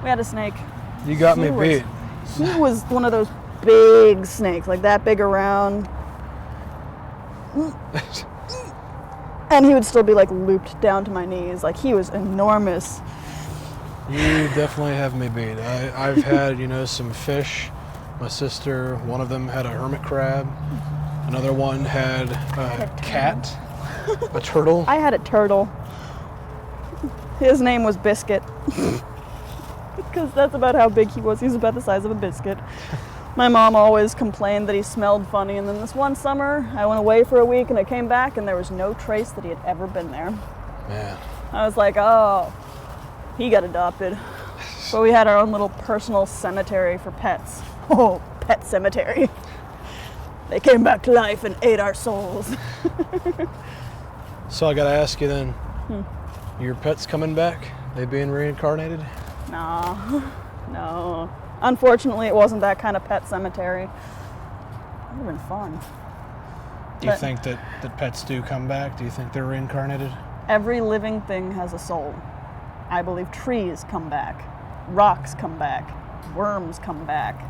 We had a snake. You got me beat. He was one of those big snakes, like that big around. And he would still be like looped down to my knees. Like he was enormous. You definitely have me beat. I've had, some fish. My sister, one of them had a hermit crab. Another one had a cat, a turtle. I had a turtle. His name was Biscuit. Because that's about how big he was. He was about the size of a biscuit. My mom always complained that he smelled funny, and then this one summer, I went away for a week and I came back and there was no trace that he had ever been there. Man. I was like, oh, he got adopted. But we had our own little personal cemetery for pets. Oh, pet cemetery. They came back to life and ate our souls. So I gotta ask you then, your pet's coming back? They being reincarnated? No. Unfortunately, it wasn't that kind of pet cemetery. It would have been fun. Do you think that pets do come back? Do you think they're reincarnated? Every living thing has a soul. I believe trees come back. Rocks come back. Worms come back.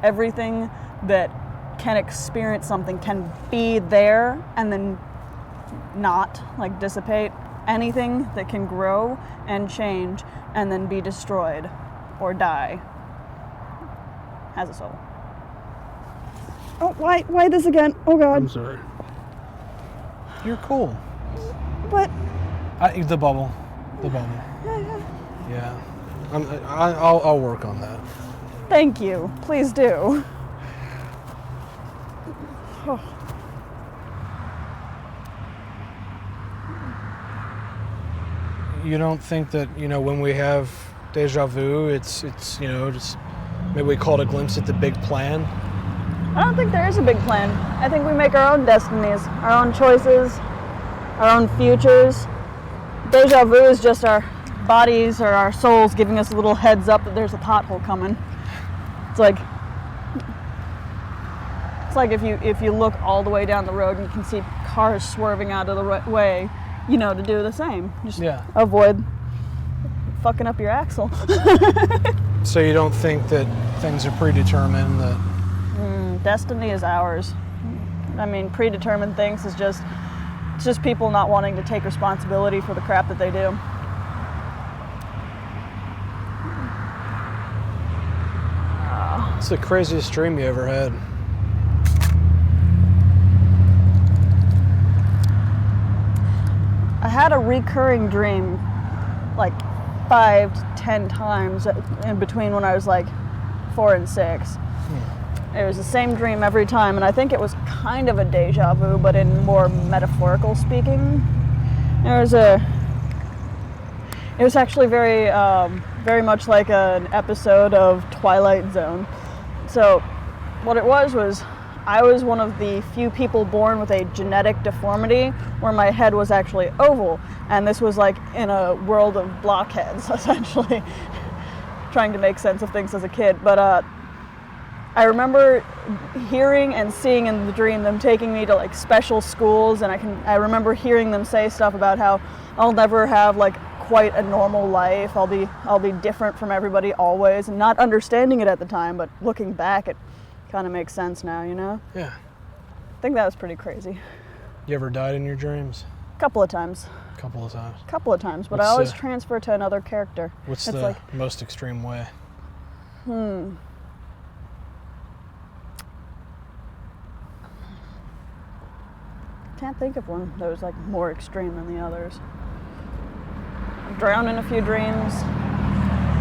Everything that can experience something can be there and then not, like, dissipate. Anything that can grow and change and then be destroyed or die has a soul. Oh, why this again? Oh God. I'm sorry. You're cool. But The bubble. Yeah. I'll work on that. thank you. Please do. Oh. You don't think that, when we have deja vu, it's just maybe we caught a glimpse at the big plan? I don't think there is a big plan. I think we make our own destinies, our own choices, our own futures. Deja vu is just our bodies or our souls giving us a little heads up that there's a pothole coming. It's like if you look all the way down the road and you can see cars swerving out of the way, to do the same. Just avoid fucking up your axle. So you don't think that things are predetermined, that Destiny is ours. I mean, predetermined things it's just people not wanting to take responsibility for the crap that they do. It's the craziest dream you ever had? I had a recurring dream like 5 to 10 times in between when I was like 4 and 6. It was the same dream every time, and I think it was kind of a deja vu, but in more metaphorical speaking. It was actually very much like an episode of Twilight Zone. So what it was I was one of the few people born with a genetic deformity where my head was actually oval, and this was like in a world of blockheads, essentially, trying to make sense of things as a kid. But I remember hearing and seeing in the dream them taking me to like special schools, and I remember hearing them say stuff about how I'll never have like quite a normal life. I'll be different from everybody always, and not understanding it at the time, but looking back, it kind of makes sense now, you know? Yeah. I think that was pretty crazy. You ever died in your dreams? Couple of times, but I always transfer to another character. What's the most extreme way? Can't think of one that was like more extreme than the others. Drowned in a few dreams,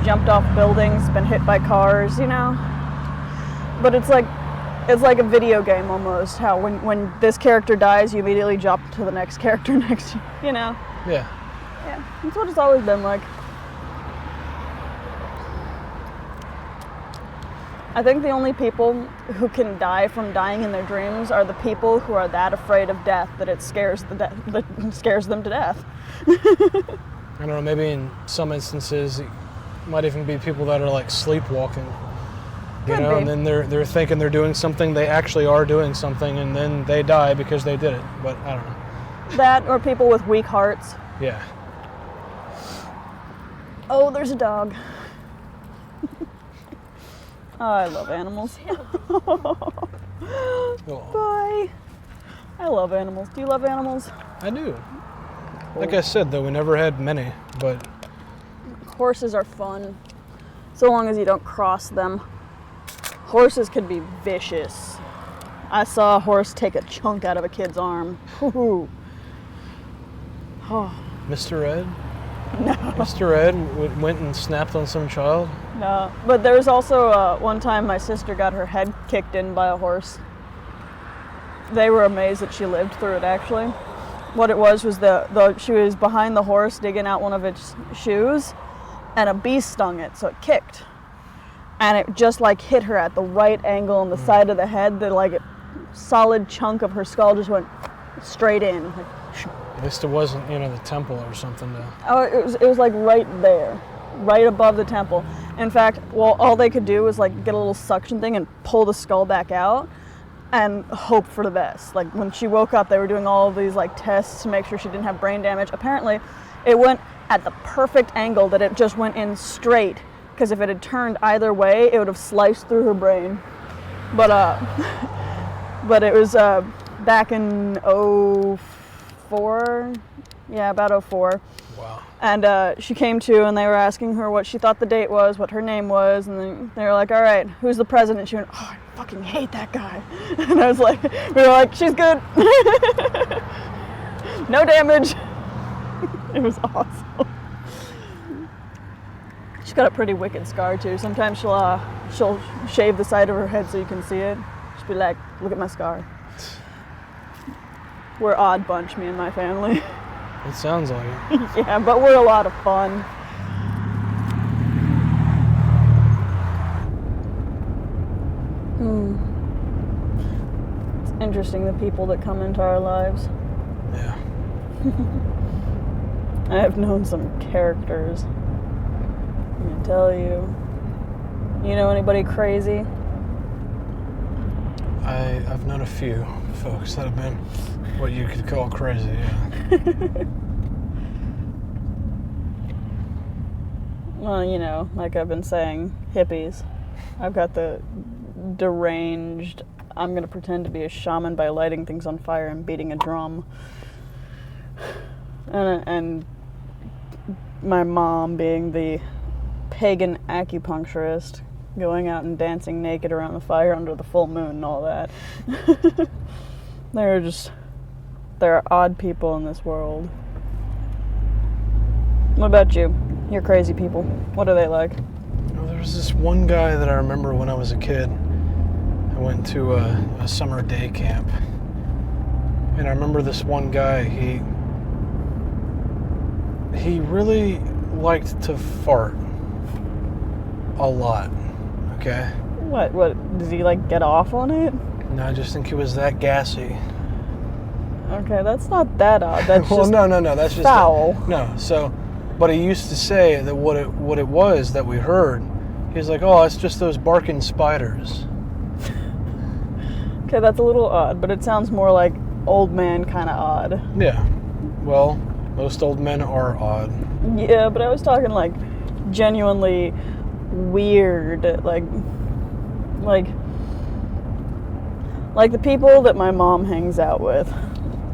jumped off buildings, been hit by cars, you know? But it's like a video game almost, how when this character dies, you immediately jump to the next character next to you, you know? Yeah. Yeah, that's what it's always been like. I think the only people who can die from dying in their dreams are the people who are that afraid of death that it scares them to death. I don't know, maybe in some instances it might even be people that are like sleepwalking. You know, and then they're thinking they're doing something, they actually are doing something, and then they die because they did it. But I don't know. That, or people with weak hearts. Yeah. Oh, there's a dog. Oh, I love animals. Bye. I love animals. Do you love animals? I do. Cool. Like I said, though, we never had many, but... Horses are fun, so long as you don't cross them. Horses can be vicious. I saw a horse take a chunk out of a kid's arm. Oh. Mr. Ed? No. Mr. Ed went and snapped on some child? No, but there was also one time my sister got her head kicked in by a horse. They were amazed that she lived through it, actually. What it was she was behind the horse digging out one of its shoes, and a bee stung it, so it kicked. And it just like hit her at the right angle on the side of the head, that like a solid chunk of her skull just went straight in. Like, at least it wasn't, the temple or something. Oh, it was like right there, right above the temple. In fact, all they could do was like get a little suction thing and pull the skull back out and hope for the best. Like when she woke up, they were doing all of these like tests to make sure she didn't have brain damage. Apparently, it went at the perfect angle that it just went in straight. Because if it had turned either way, it would have sliced through her brain. But it was back in 2004. Yeah, about 2004. Wow. And she came to, and they were asking her what she thought the date was, what her name was, and then they were like, all right, who's the president? She went, oh, I fucking hate that guy. And I was like, we were like, she's good. No damage. It was awesome. She's got a pretty wicked scar too. Sometimes she'll shave the side of her head so you can see it. She'll be like, look at my scar. We're an odd bunch, me and my family. It sounds like it. Yeah, but we're a lot of fun. It's interesting, the people that come into our lives. Yeah. I have known some characters. I'm gonna tell you. You know anybody crazy? I've known a few folks that have been what you could call crazy, yeah. Well, like I've been saying, hippies. I've got the deranged, I'm going to pretend to be a shaman by lighting things on fire and beating a drum. And my mom being the pagan acupuncturist, going out and dancing naked around the fire under the full moon and all that. There are odd people in this world. What about you? You're crazy people. What are they like? Well, there was this one guy that I remember when I was a kid, I went to a summer day camp. And I remember this one guy, he really liked to fart a lot, okay? What, does he like get off on it? No, I just think he was that gassy. Okay, that's not that odd. That's Well, just no, that's just foul. But he used to say that what it was that we heard, he was like, oh, it's just those barking spiders. Okay, that's a little odd, but it sounds more like old man kind of odd. Yeah, well, most old men are odd. Yeah, but I was talking like genuinely weird, like the people that my mom hangs out with.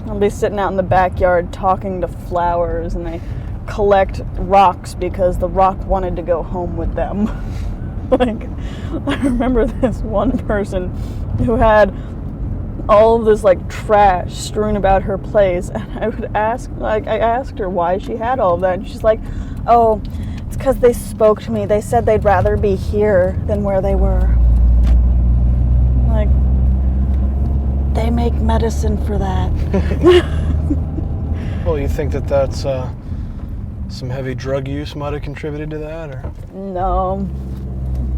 I'll be sitting out in the backyard talking to flowers, and they collect rocks because the rock wanted to go home with them. Like, I remember this one person who had all of this like trash strewn about her place, and I asked her why she had all of that, and she's like, oh, it's because they spoke to me. They said they'd rather be here than where they were. Like, they make medicine for that. Well, you think that's some heavy drug use might have contributed to that, or?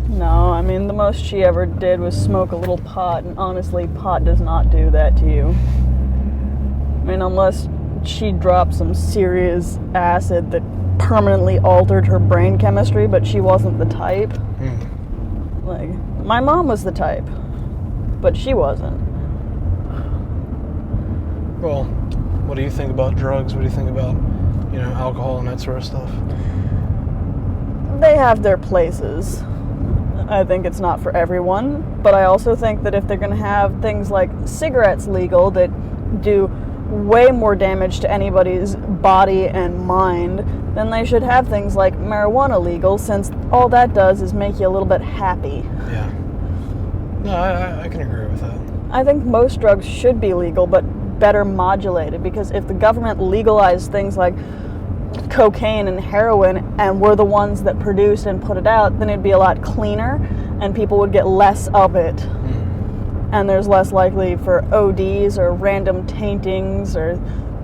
No, I mean, the most she ever did was smoke a little pot, and honestly, pot does not do that to you. I mean, unless she dropped some serious acid that permanently altered her brain chemistry, but she wasn't the type. Like, my mom was the type, but she wasn't. Well, what do you think about drugs? What do you think about, alcohol and that sort of stuff? They have their places. I think it's not for everyone, but I also think that if they're going to have things like cigarettes legal that do way more damage to anybody's body and mind, then they should have things like marijuana legal, since all that does is make you a little bit happy. Yeah. No, I can agree with that. I think most drugs should be legal, but better modulated, because if the government legalized things like cocaine and heroin and we're the ones that produced and put it out, then it'd be a lot cleaner and people would get less of it. And there's less likely for ODs or random taintings or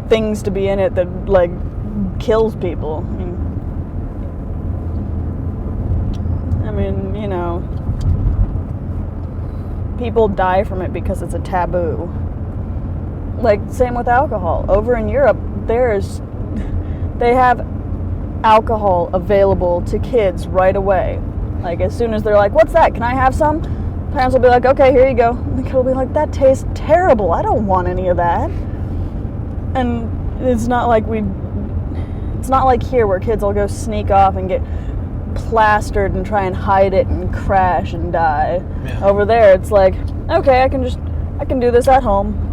things to be in it that like kills people. I mean, people die from it because it's a taboo. Like, same with alcohol. Over in Europe, they have alcohol available to kids right away. Like, as soon as they're like, what's that? Can I have some? Parents will be like, okay, here you go. And the kid will be like, that tastes terrible. I don't want any of that. And it's not like here where kids will go sneak off and get plastered and try and hide it and crash and die. Yeah. Over there, it's like, okay, I can do this at home.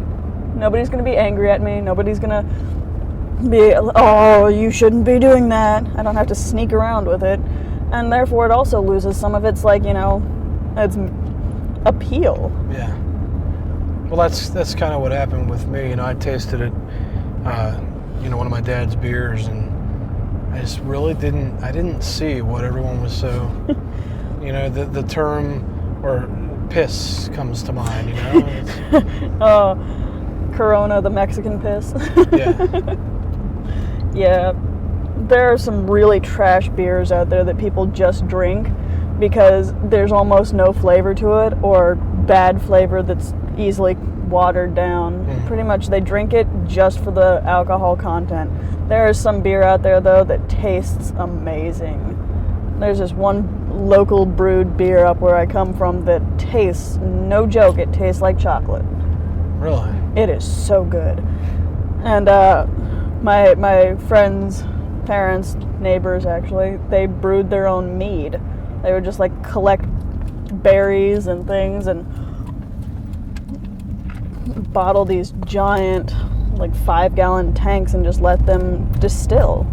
Nobody's going to be angry at me. Nobody's going to be, oh, you shouldn't be doing that. I don't have to sneak around with it. And therefore it also loses some of its, its appeal. Yeah. Well, that's kind of what happened with me. I tasted it, one of my dad's beers, and I just really didn't see what everyone was so, the term, or piss comes to mind, Corona, the Mexican piss. Yeah. Yeah, there are some really trash beers out there that people just drink because there's almost no flavor to it, or bad flavor that's easily watered down. Pretty much they drink it just for the alcohol content. There is some beer out there, though, that tastes amazing. There's this one local brewed beer up where I come from that tastes, no joke, it tastes like chocolate. Really? It is so good. And my friends' parents, neighbors actually, they brewed their own mead. They would just collect berries and things and bottle these giant 5-gallon tanks and just let them distill.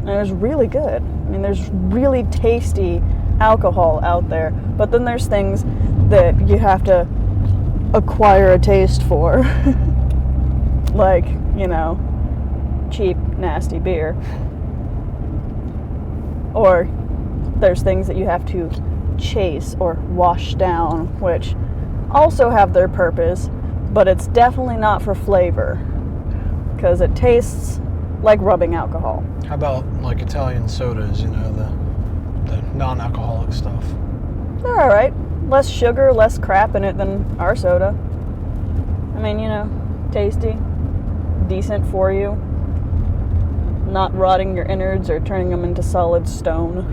And it was really good. I mean, there's really tasty alcohol out there, but then there's things that you have to acquire a taste for. Cheap, nasty beer. Or there's things that you have to chase or wash down, which also have their purpose, but it's definitely not for flavor because it tastes like rubbing alcohol. How about like Italian sodas, you know, the non-alcoholic stuff? They're all right. Less sugar, less crap in it than our soda. I mean, you know, tasty, decent for you, not rotting your innards or turning them into solid stone.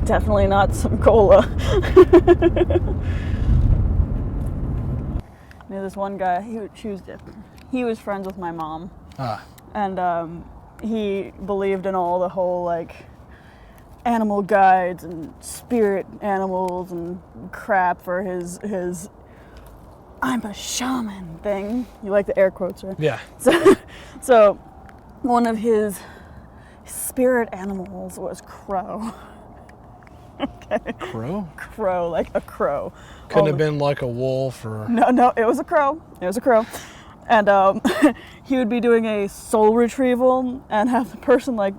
Definitely not some cola. There's this one guy, he was friends with my mom. And he believed in all the whole, like, animal guides and spirit animals and crap for his I'm a shaman thing. You like the air quotes, right? Yeah. So one of his spirit animals was crow. Okay. Crow? Crow, like a crow. Couldn't have been like a wolf or... No, it was a crow. It was a crow. And he would be doing a soul retrieval and have the person like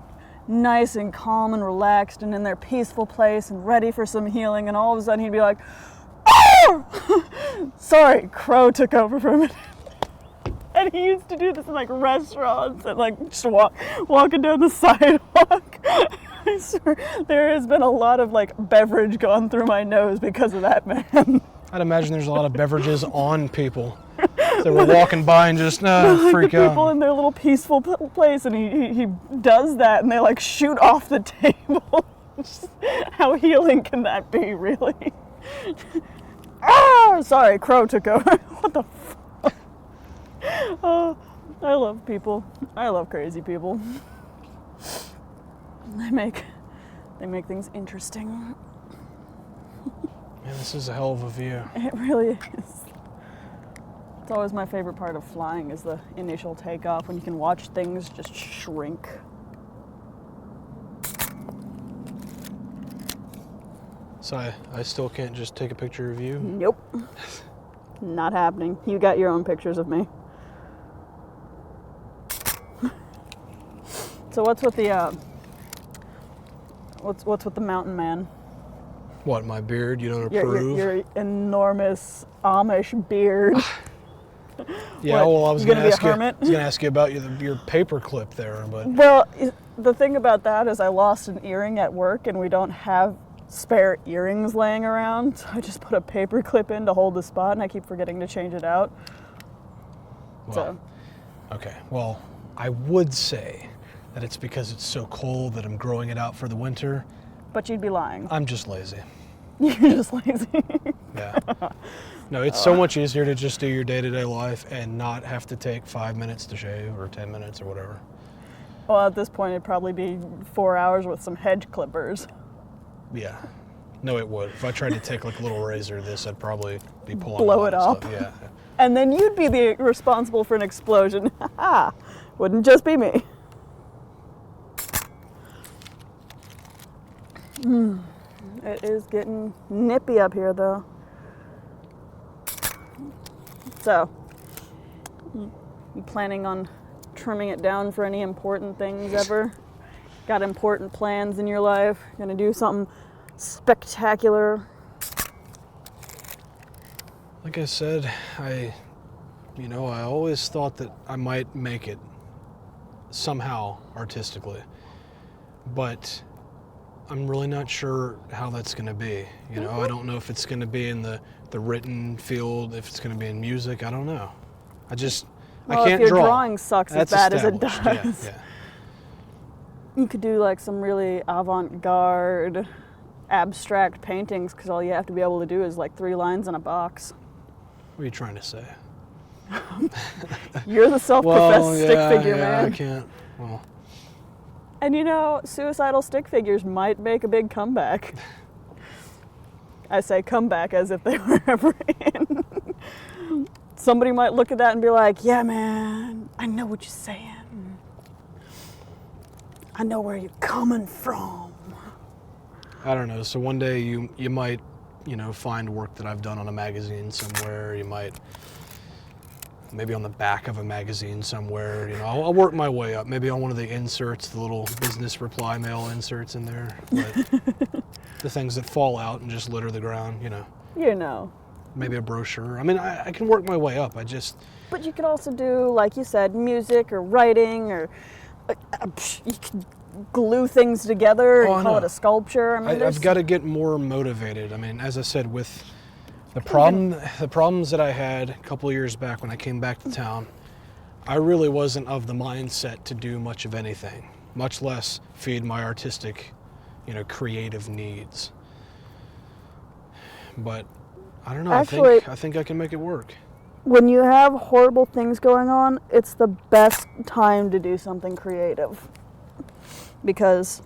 nice and calm and relaxed and in their peaceful place and ready for some healing, and all of a sudden he'd be like, "Oh! Sorry, crow took over for a minute." And he used to do this in like restaurants and like just walking down the sidewalk. I swear, there has been a lot of like beverage gone through my nose because of that man. I'd imagine there's a lot of beverages on people. They were walking by and just freak the out. people in their little peaceful place, and he does that, and they like shoot off the table. How healing can that be, really? Sorry, crow took over. What the fuck? Oh, I love people. I love crazy people. They make things interesting. Man, this is a hell of a view. It really is. It's always my favorite part of flying is the initial takeoff when you can watch things just shrink. So I still can't just take a picture of you? Nope. Not happening. You got your own pictures of me. So what's with the what's with the mountain man? What, my beard? You don't approve? Your enormous Amish beard. Yeah, What, well, I was you going gonna to be a hermit? ask you about your paper clip there, but Well, the thing about that is I lost an earring at work, and we don't have spare earrings laying around. So I just put a paper clip in to hold the spot, and I keep forgetting to change it out. well, okay. Well, I would say that it's because it's so cold that I'm growing it out for the winter. But you'd be lying. I'm just lazy. You're just lazy. Yeah. No, it's so much easier to just do your day-to-day life and not have to take 5 minutes to shave or 10 minutes or whatever. Well, at this point, it'd probably be 4 hours with some hedge clippers. Yeah. No, it would. If I tried to take like a little razor to this, I'd probably be pulling Blow a lot it of up. stuff. Yeah. And then you'd be the responsible for an explosion. Ha! Wouldn't just be me. It is getting nippy up here, though. So, you planning on trimming it down for any important things ever? Got important plans in your life? Gonna do something spectacular? Like I said, I always thought that I might make it somehow artistically, but I'm really not sure how that's going to be. You know, I don't know if it's going to be in the written field, if it's going to be in music. I don't know. I Well, can't if your draw. drawing sucks That's as bad as it established. does, Yeah. you could do like some really avant-garde, abstract paintings, because all you have to be able to do is like 3 lines in a box. What are you trying to say? You're the self-professed stick figure man. I can't. Well, And you know, suicidal stick figures might make a big comeback. I say comeback as if they were ever in. Somebody might look at that and be like, yeah, man, I know what you're saying. I know where you're coming from. I don't know. So one day you might, find work that I've done on a magazine somewhere. You might maybe on the back of a magazine somewhere. I'll work my way up. Maybe on one of the inserts, the little business reply mail inserts in there. But the things that fall out and just litter the ground, You know. maybe a brochure. I mean, I can work my way up. But you could also do, like you said, music or writing, or you could glue things together and call it a sculpture. I mean, I've got to get more motivated. I mean, as I said, with the problems that I had a couple of years back when I came back to town, I really wasn't of the mindset to do much of anything, much less feed my artistic, creative needs. But I don't know. Actually, I think I can make it work. When you have horrible things going on, it's the best time to do something creative, because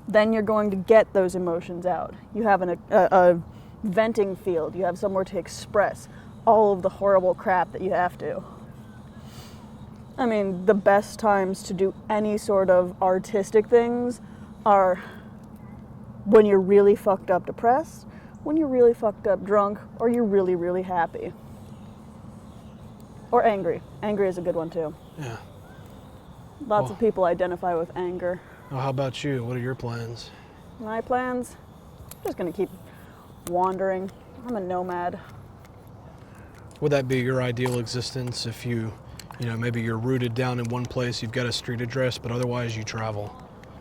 then you're going to get those emotions out. You have a venting field. You have somewhere to express all of the horrible crap that you have to. I mean, the best times to do any sort of artistic things are when you're really fucked up depressed, when you're really fucked up drunk, or you're really, really happy. Or angry. Angry is a good one too. Yeah. Lots of people identify with anger. Well, how about you? What are your plans? My plans? I'm just gonna keep wandering. I'm a nomad. Would that be your ideal existence if maybe you're rooted down in one place, you've got a street address, but otherwise you travel?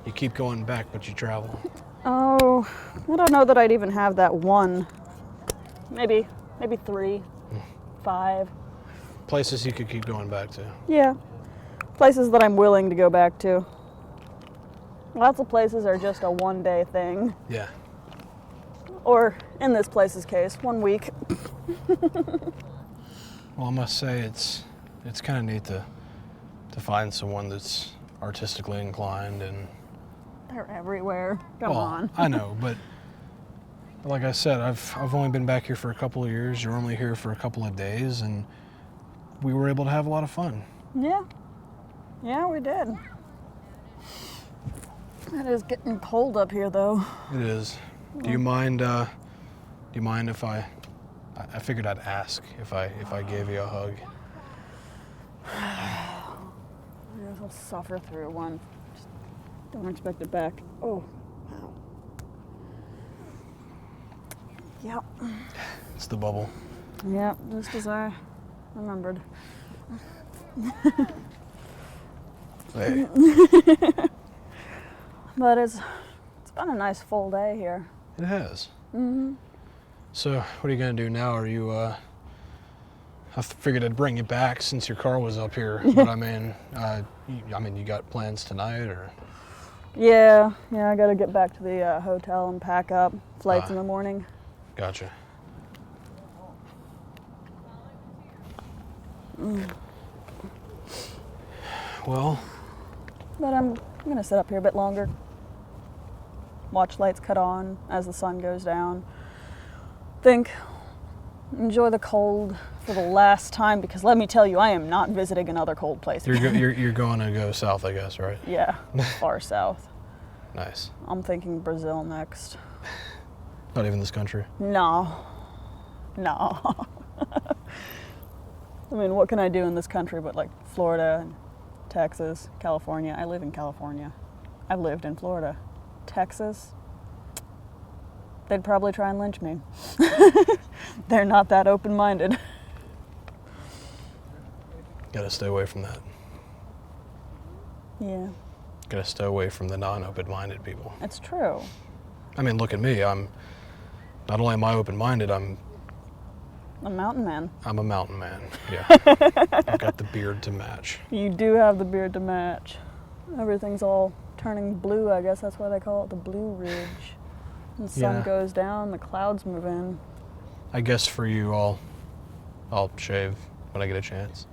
You keep going back, but you travel. Oh, I don't know that I'd even have that one. Maybe 3, 5. Places you could keep going back to. Yeah. Places that I'm willing to go back to. Lots of places are just a one-day thing. Yeah. Or, in this place's case, 1 week. Well, I must say it's kind of neat to find someone that's artistically inclined and... They're everywhere. Come on. I know, but like I said, I've only been back here for a couple of years. You're only here for a couple of days, and we were able to have a lot of fun. Yeah. Yeah, we did. It is getting cold up here, though. It is. Do you mind if I figured I'd ask if I gave you a hug? I'll suffer through one. Just don't expect it back. Oh, wow. Yep. It's the bubble. Yep, just as I remembered. Hey. But it's been a nice full day here. It has. Mm-hmm. So, what are you gonna do now? Are you? I figured I'd bring you back since your car was up here. But I mean, you got plans tonight, or? Yeah. I got to get back to the hotel and pack up. Flights in the morning. Gotcha. Well. But I'm gonna sit up here a bit longer. Watch lights cut on as the sun goes down. Enjoy the cold for the last time, because let me tell you, I am not visiting another cold place. You're going to go south, I guess, right? Yeah, far south. Nice. I'm thinking Brazil next. Not even this country? No. I mean, what can I do in this country but like Florida, Texas, California? I live in California. I've lived in Florida. Texas? They'd probably try and lynch me. They're not that open-minded. Gotta stay away from that. Yeah. Gotta stay away from the non-open-minded people. It's true. I mean, look at me. Not only am I open-minded, I'm a mountain man. I'm a mountain man, yeah. I've got the beard to match. You do have the beard to match. Everything's all turning blue, I guess that's why they call it the Blue Ridge. The sun goes down, the clouds move in. I guess for you, I'll shave when I get a chance.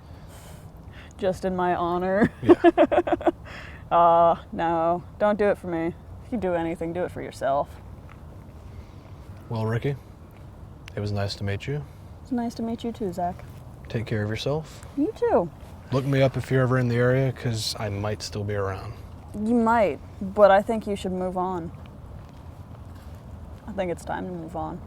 Just in my honor? Yeah. No, don't do it for me. If you do anything, do it for yourself. Well, Ricky, it was nice to meet you. It's nice to meet you too, Zach. Take care of yourself. You too. Look me up if you're ever in the area, because I might still be around. You might, but I think you should move on. I think it's time to move on.